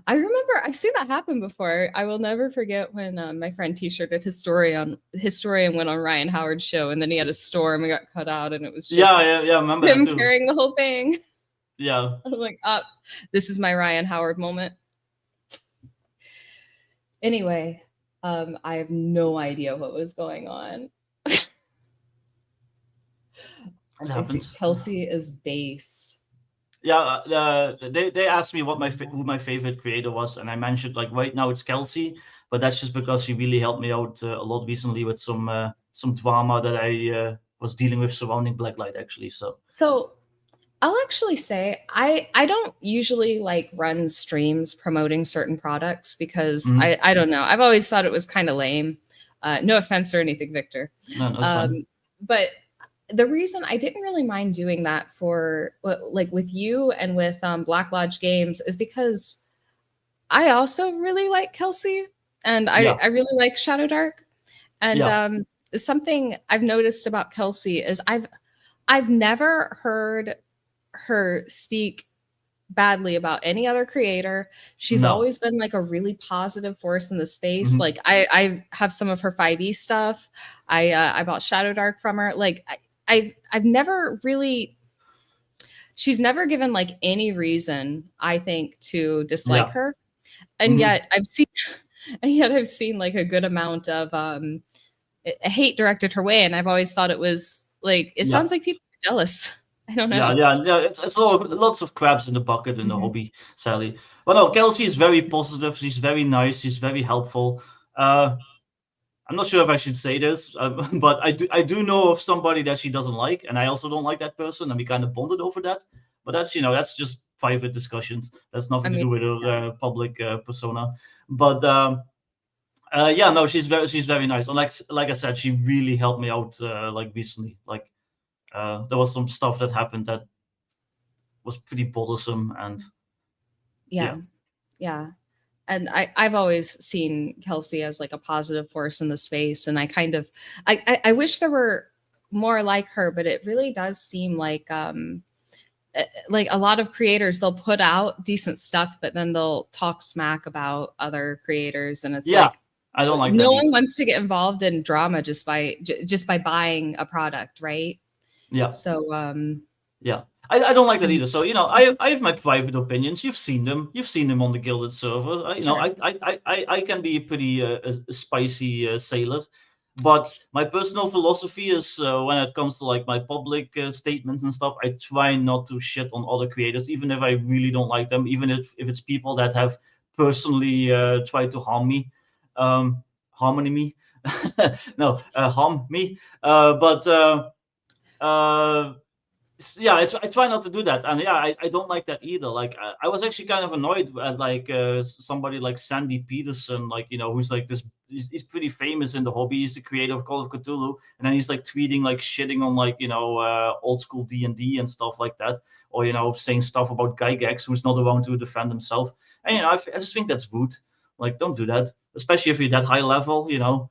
I remember I've seen that happen before. I will never forget when my friend T-shirted Historian went on Ryan Howard's show, and then he had a storm and got cut out, and it was just yeah. I remember him carrying the whole thing. Yeah. I was like, this is my Ryan Howard moment. Anyway, I have no idea what was going on. Kelsey is based. Yeah, they asked me who my favorite creator was, and I mentioned like right now it's Kelsey, but that's just because she really helped me out a lot recently with some drama that I was dealing with surrounding Blacklight actually. So I'll actually say I don't usually like run streams promoting certain products because I don't know. I've always thought it was kind of lame. No offense or anything, Victor. No, it's fine. But the reason I didn't really mind doing that for like with you and with Black Lodge Games is because I also really like Kelsey and I really like Shadowdark. And something I've noticed about Kelsey is I've never heard her speak badly about any other creator. She's always been like a really positive force in the space. Like I have some of her 5e stuff. I bought Shadowdark from her. Like I've never really, she's never given like any reason, I think, to dislike her. And yet I've seen like a good amount of hate directed her way. And I've always thought it was like, it sounds like people are jealous. I don't know. Yeah. It's lots of crabs in the bucket in the hobby, Sally. But no, Kelsey is very positive. She's very nice. She's very helpful. I'm not sure if I should say this, but I do know of somebody that she doesn't like, and I also don't like that person, and we kind of bonded over that. But that's just private discussions. That's nothing to do with her public persona. But no, she's very nice. And like I said, she really helped me out like recently. Like there was some stuff that happened that was pretty bothersome, and yeah. And I've always seen Kelsey as like a positive force in the space, and I wish there were more like her, but it really does seem like a lot of creators, they'll put out decent stuff, but then they'll talk smack about other creators, and it's like I don't like no that one wants to get involved in drama just by buying a product, right? Yeah. So I don't like that either. So I have my private opinions. You've seen them. You've seen them on the Gilded server. I can be a pretty spicy sailor, but my personal philosophy is when it comes to like my public statements and stuff, I try not to shit on other creators, even if I really don't like them, even if it's people that have personally tried to harm me, harm me, harm me. I try not to do that, and I don't like that either. Like I was actually kind of annoyed at like somebody like Sandy Peterson, like who's like this. He's pretty famous in the hobby. He's the creator of Call of Cthulhu, and then he's like tweeting like shitting on like old school D&D and stuff like that, or saying stuff about Gygax, who's not around to defend himself. And I just think that's rude. Like don't do that, especially if you're that high level. You're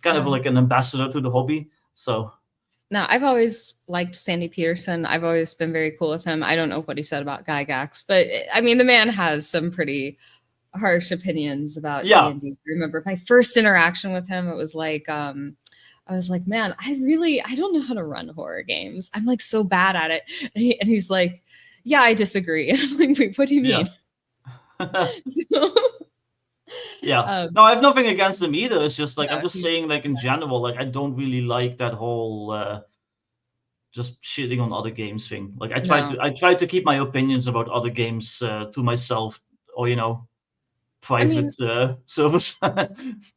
kind of like an ambassador to the hobby. So. Now, I've always liked Sandy Peterson. I've always been very cool with him. I don't know what he said about Gygax, but I mean, the man has some pretty harsh opinions about D&D. I remember my first interaction with him. It was like, I was like, man, I don't know how to run horror games. I'm like so bad at it. And he's like, yeah, I disagree. I'm like, wait, what do you mean? No, I have nothing against them either. It's just like I'm just saying, like in general, like I don't really like that whole just shitting on other games thing. Like I try to keep my opinions about other games to myself, or private service.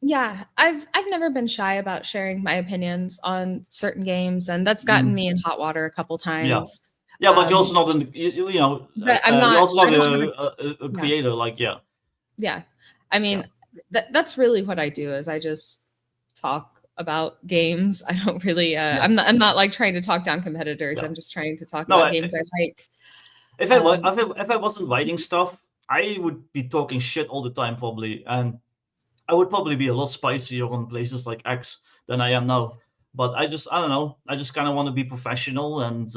Yeah, I've never been shy about sharing my opinions on certain games, and that's gotten me in hot water a couple times. Yeah, but you're also not but I'm not. You're also not a creator. Like Yeah. I mean, that's really what I do is I just talk about games. I don't really, I'm not like trying to talk down competitors. I'm just trying to talk about games I like. If I wasn't writing stuff, I would be talking shit all the time probably. And I would probably be a lot spicier on places like X than I am now. But I don't know. I just kind of want to be professional and,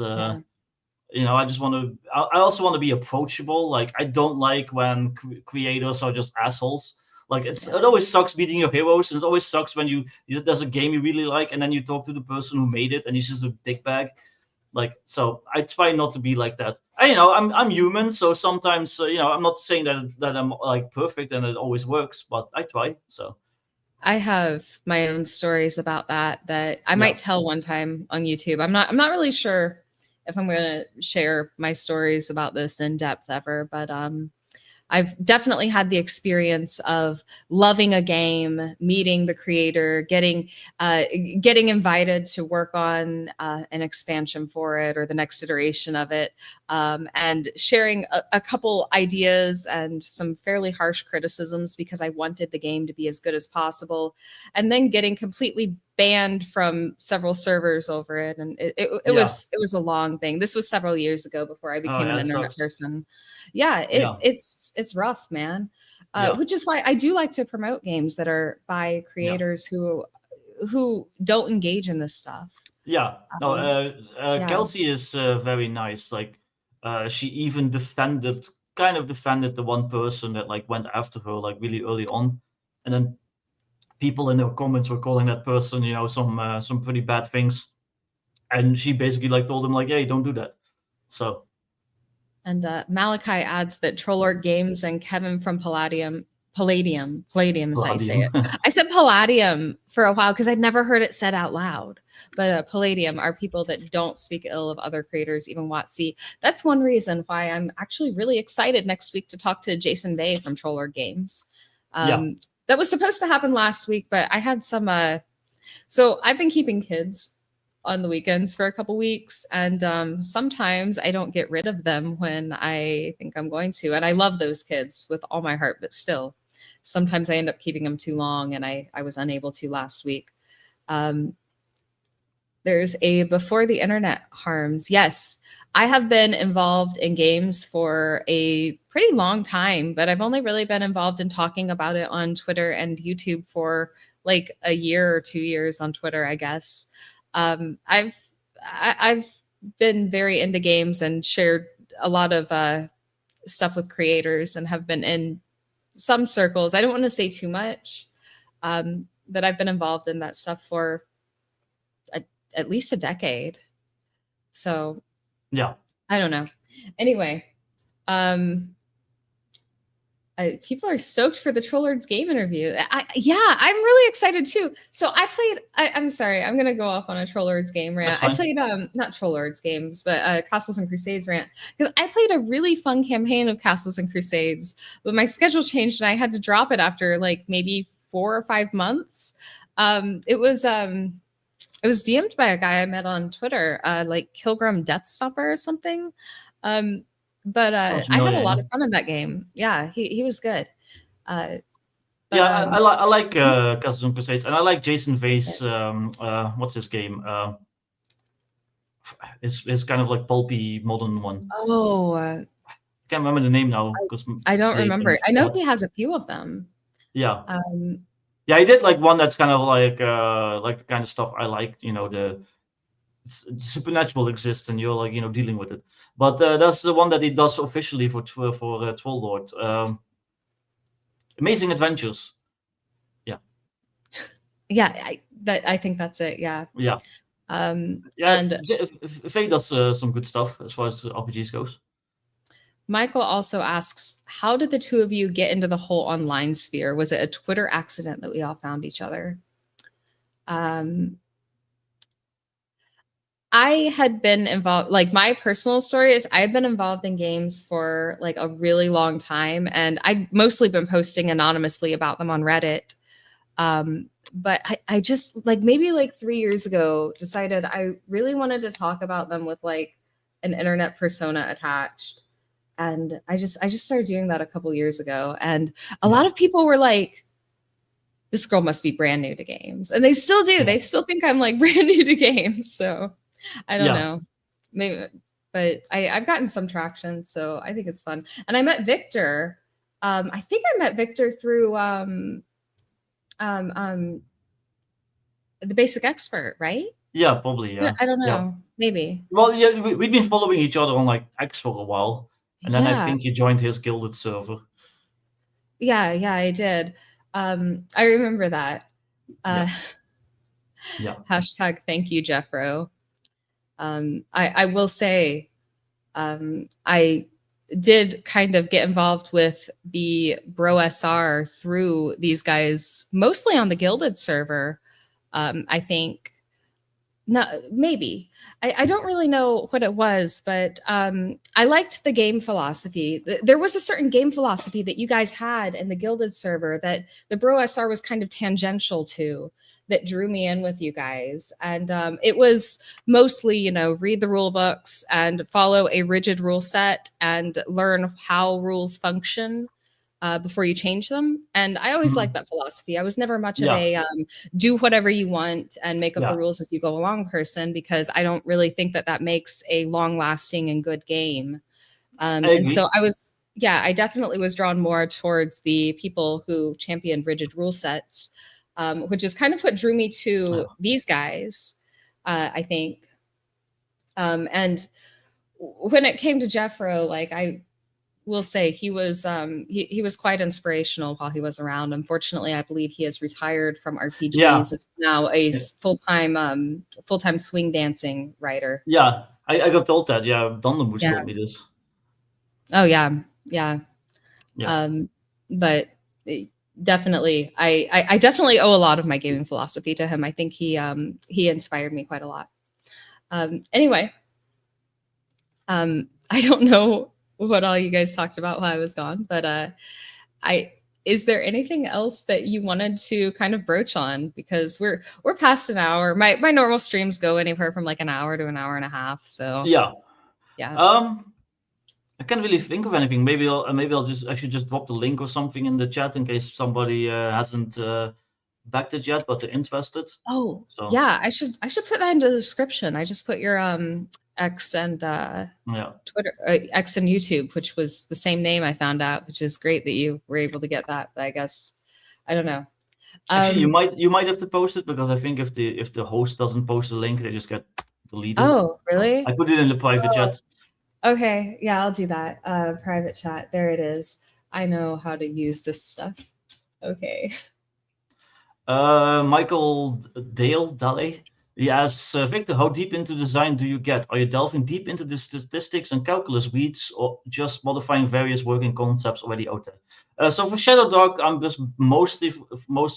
I just want to. I also want to be approachable. Like I don't like when creators are just assholes. Like it always sucks meeting your heroes, and it always sucks when there's a game you really like, and then you talk to the person who made it, and he's just a dickbag. Like so, I try not to be like that. I'm human, so sometimes I'm not saying that I'm like perfect and it always works, but I try. So. I have my own stories about that I might tell one time on YouTube. I'm not really sure if I'm going to share my stories about this in depth ever, but I've definitely had the experience of loving a game, meeting the creator, getting invited to work on an expansion for it or the next iteration of it, and sharing a couple ideas and some fairly harsh criticisms because I wanted the game to be as good as possible, and then getting completely banned from several servers over it. And it was a long thing. This was several years ago before I became an internet person. Yeah, it's rough, man. Which is why I do like to promote games that are by creators who don't engage in this stuff. Kelsey is very nice. Like, she even defended the one person that like went after her like really early on, and then people in the comments were calling that person, you know, some pretty bad things, and she basically like told him like, hey, don't do that. So. And Malachi adds that Trollord Games and Kevin from Palladium is how you say it. I said Palladium for a while because I'd never heard it said out loud. But Palladium are people that don't speak ill of other creators, even WotC. That's one reason why I'm actually really excited next week to talk to Jason Vey from Trollord Games. That was supposed to happen last week, but I had some... So I've been keeping kids on the weekends for a couple weeks, and sometimes I don't get rid of them when I think I'm going to, and I love those kids with all my heart, but still sometimes I end up keeping them too long, and I was unable to last week. There's a Before the Internet Harms. Yes, I have been involved in games for a pretty long time, but I've only really been involved in talking about it on Twitter and YouTube for like a year or 2 years on Twitter, I guess. I've been very into games and shared a lot of stuff with creators and have been in some circles. I don't want to say too much, but I've been involved in that stuff for at least a decade. So yeah, I don't know. Anyway, people are stoked for the Trollords game interview. I'm really excited too. So I played, I'm sorry, I'm going to go off on a Trollords game rant. I played, not Trollords games, but Castles and Crusades rant. Because I played a really fun campaign of Castles and Crusades, but my schedule changed and I had to drop it after like maybe 4 or 5 months. It was DM'd by a guy I met on Twitter, like Kilgrim Deathstomper or something. But I had a lot of fun in that game. Yeah, he was good. I like Castles and Crusades, and I like Jason Vey's what's his game? It's kind of like pulpy modern one. I can't remember the name now because I don't remember. I know he has a few of them. Yeah. He did like one that's kind of like the kind of stuff I like. You know, the supernatural exists and you're like, you know, dealing with it. But that's the one that he does officially for Trollord. Amazing Adventures. I think that's it. Yeah. And Vey does some good stuff as far as RPGs goes. Michael also asks, how did the two of you get into the whole online sphere? Was it a Twitter accident that we all found each other? I had been involved, like my personal story is I've been involved in games for like a really long time, and I've mostly been posting anonymously about them on Reddit. But I just like maybe like 3 years ago decided I really wanted to talk about them with like an internet persona attached. And I just started doing that a couple years ago. And a lot of people were like, this girl must be brand new to games. And they still do. They still think I'm like brand new to games. So I don't know. Maybe, but I've gotten some traction. So I think it's fun. And I met Viktor. I think I met Viktor through the Basic Expert, right? Yeah, probably. Yeah. I don't know. Maybe. Well, yeah, we've been following each other on like X for a while. And then I think you joined his Guilded server. Yeah, I did. I remember that. Hashtag thank you, Jeffro. I will say, I did kind of get involved with the Bro SR through these guys, mostly on the Guilded server. I think No, maybe. I don't really know what it was, but I liked the game philosophy. There was a certain game philosophy that you guys had in the Gilded server that the Bro SR was kind of tangential to, that drew me in with you guys. And it was mostly, you know, read the rule books and follow a rigid rule set and learn how rules function before you change them. And I always liked that philosophy. I was never much of a do whatever you want and make up the rules as you go along person, because I don't really think that that makes a long lasting and good game. And so I definitely was drawn more towards the people who championed rigid rule sets, which is kind of what drew me to these guys, I think. And when it came to Jeffro, like I will say he was quite inspirational while he was around. Unfortunately, I believe he has retired from RPGs and is now a full-time swing dancing writer. Yeah, I got told that. Yeah, Dondenboos told me this. Oh yeah. But definitely, I definitely owe a lot of my gaming philosophy to him. I think he inspired me quite a lot. Anyway, I don't know what all you guys talked about while I was gone, but is there anything else that you wanted to kind of broach on? Because we're past an hour. My normal streams go anywhere from like an hour to an hour and a half. So yeah. I can't really think of anything. Maybe I should just drop the link or something in the chat in case somebody hasn't backed it yet, but they're interested. Oh, so yeah, I should put that in the description. I just put your X and Twitter, X and YouTube, which was the same name I found out, which is great that you were able to get that. But I guess I don't know. Actually, you might have to post it, because I think if the host doesn't post the link, they just get deleted. Oh, really? I put it in the private chat. Okay, yeah, I'll do that. Private chat. There it is. I know how to use this stuff. Okay. Michael Dale. He asks, Victor, how deep into design do you get? Are you delving deep into the statistics and calculus weeds, or just modifying various working concepts already out there? So for Shadowdark, I'm just mostly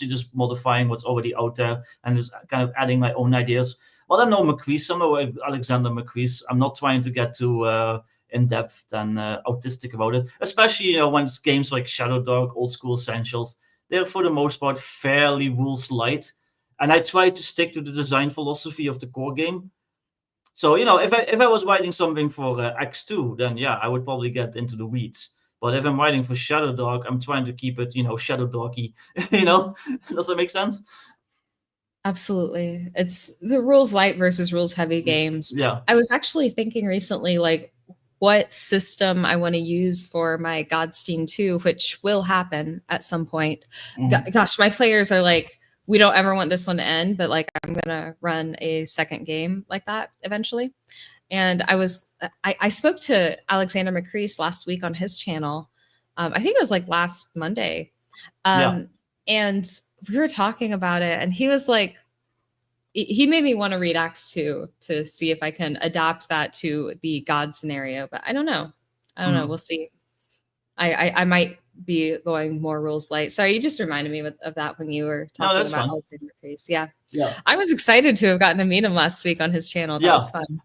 just modifying what's already out there and just kind of adding my own ideas. Well, I'm no Macrease, I'm no Alexander Macrease. I'm not trying to get too in-depth and autistic about it, especially when it's games like Shadowdark, Old School Essentials. They're for the most part fairly rules light, and I try to stick to the design philosophy of the core game. So if I was writing something for X2, then I would probably get into the weeds. But if I'm writing for Shadowdark, I'm trying to keep it Shadowdarky. Does that make sense? Absolutely. It's the rules light versus rules heavy games. Yeah. I was actually thinking recently, like, what system I want to use for my Godstein 2, which will happen at some point. Gosh, my players are like, we don't ever want this one to end, but like, I'm going to run a second game like that eventually. And I spoke to Alexander Macrease last week on his channel. I think it was like last Monday. And we were talking about it, and he was like, he made me want to read Acts 2 to see if I can adapt that to the God scenario, but I don't know. We'll see. I might be going more rules light. Sorry, you just reminded me of that when you were talking about Alexander Macrease. Yeah. I was excited to have gotten to meet him last week on his channel. That was fun.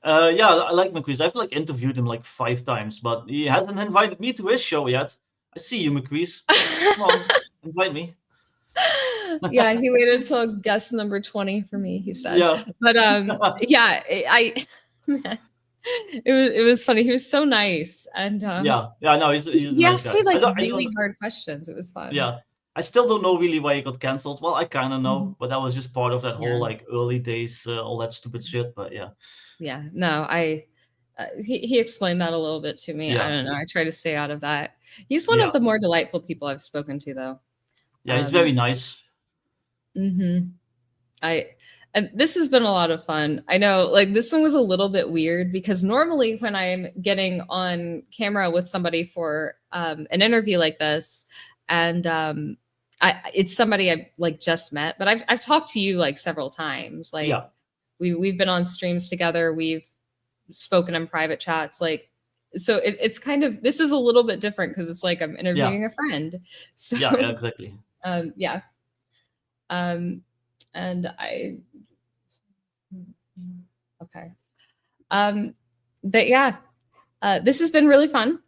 I like Macrease. I've interviewed him 5 times, but he hasn't invited me to his show yet. I see you, Macrease. Come on, invite me. Yeah, he waited until guest number 20 for me, he said. Yeah. But it was funny. He was so nice. And he nice asked me really hard questions. It was fun. Yeah. I still don't know really why he got canceled. Well, I kind of know, but that was just part of that whole early days, all that stupid shit. But yeah, no, he explained that a little bit to me. I don't know. I try to stay out of that. He's one of the more delightful people I've spoken to, though. Yeah, he's very nice. And this has been a lot of fun. I know, this one was a little bit weird, because normally when I'm getting on camera with somebody for an interview like this, and it's somebody I've just met, but I've talked to you several times. We've been on streams together. We've spoken in private chats. So it's kind of, this is a little bit different, because it's I'm interviewing a friend. So yeah, exactly. And Okay. But yeah, this has been really fun.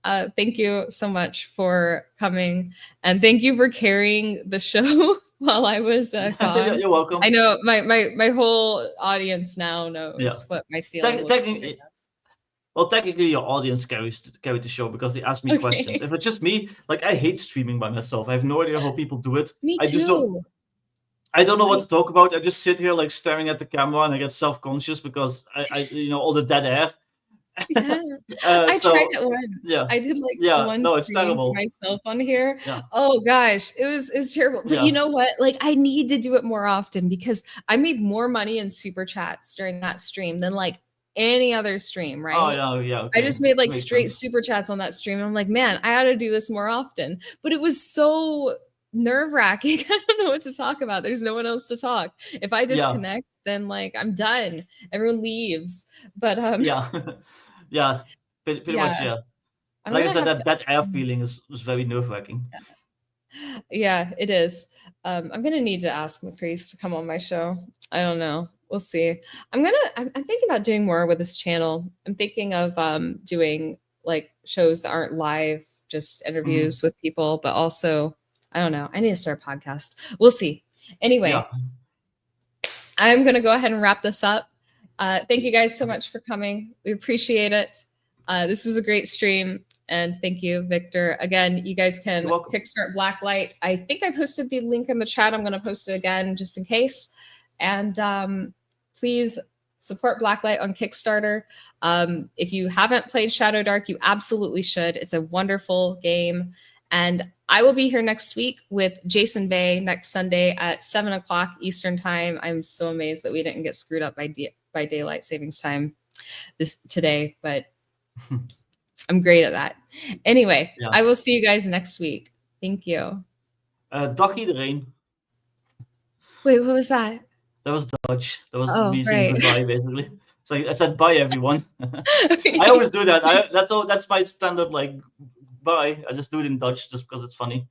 Thank you so much for coming, and thank you for carrying the show while I was gone. You're welcome. I know my whole audience now knows what my ceiling looks like. Well, technically, your audience carried the show because they ask me questions. If it's just me, like, I hate streaming by myself. I have no idea how people do it. Me too. I don't know what to talk about. I just sit here like staring at the camera, and I get self-conscious because I all the dead air. Yeah. I tried it once. Yeah. I did like one no, it's stream terrible. for myself on here. Yeah. Oh gosh, it was terrible. But you know what? Like, I need to do it more often because I made more money in super chats during that stream than like any other stream, right? Oh yeah. Okay. I just made like straight super chats on that stream. And I'm like, man, I ought to do this more often. But it was so nerve-wracking. I don't know what to talk about. There's no one else to talk. If I disconnect, then like I'm done. Everyone leaves. But yeah, pretty much, yeah. Like I said, that air feeling is very nerve-wracking. Yeah, it is. I'm gonna need to ask McCrease to come on my show. I don't know. We'll see. I'm thinking about doing more with this channel. I'm thinking of doing like shows that aren't live, just interviews with people, but also, I don't know. I need to start a podcast. We'll see. Anyway, I'm gonna go ahead and wrap this up. Thank you guys so much for coming. We appreciate it. This is a great stream. And thank you, Victor. Again, you guys can kickstart Blacklight. I think I posted the link in the chat. I'm going to post it again just in case. And please support Blacklight on Kickstarter. If you haven't played Shadowdark, you absolutely should. It's a wonderful game. And I will be here next week with Jason Bay next Sunday at 7 o'clock Eastern time. I'm so amazed that we didn't get screwed up by daylight savings time today, but I'm great at that. Anyway, I will see you guys next week. Thank you. Dag iedereen. Wait, what was that? That was Dutch. That was me saying goodbye, basically. So I said bye, everyone. I always do that. That's my standard, like, bye. I just do it in Dutch just because it's funny.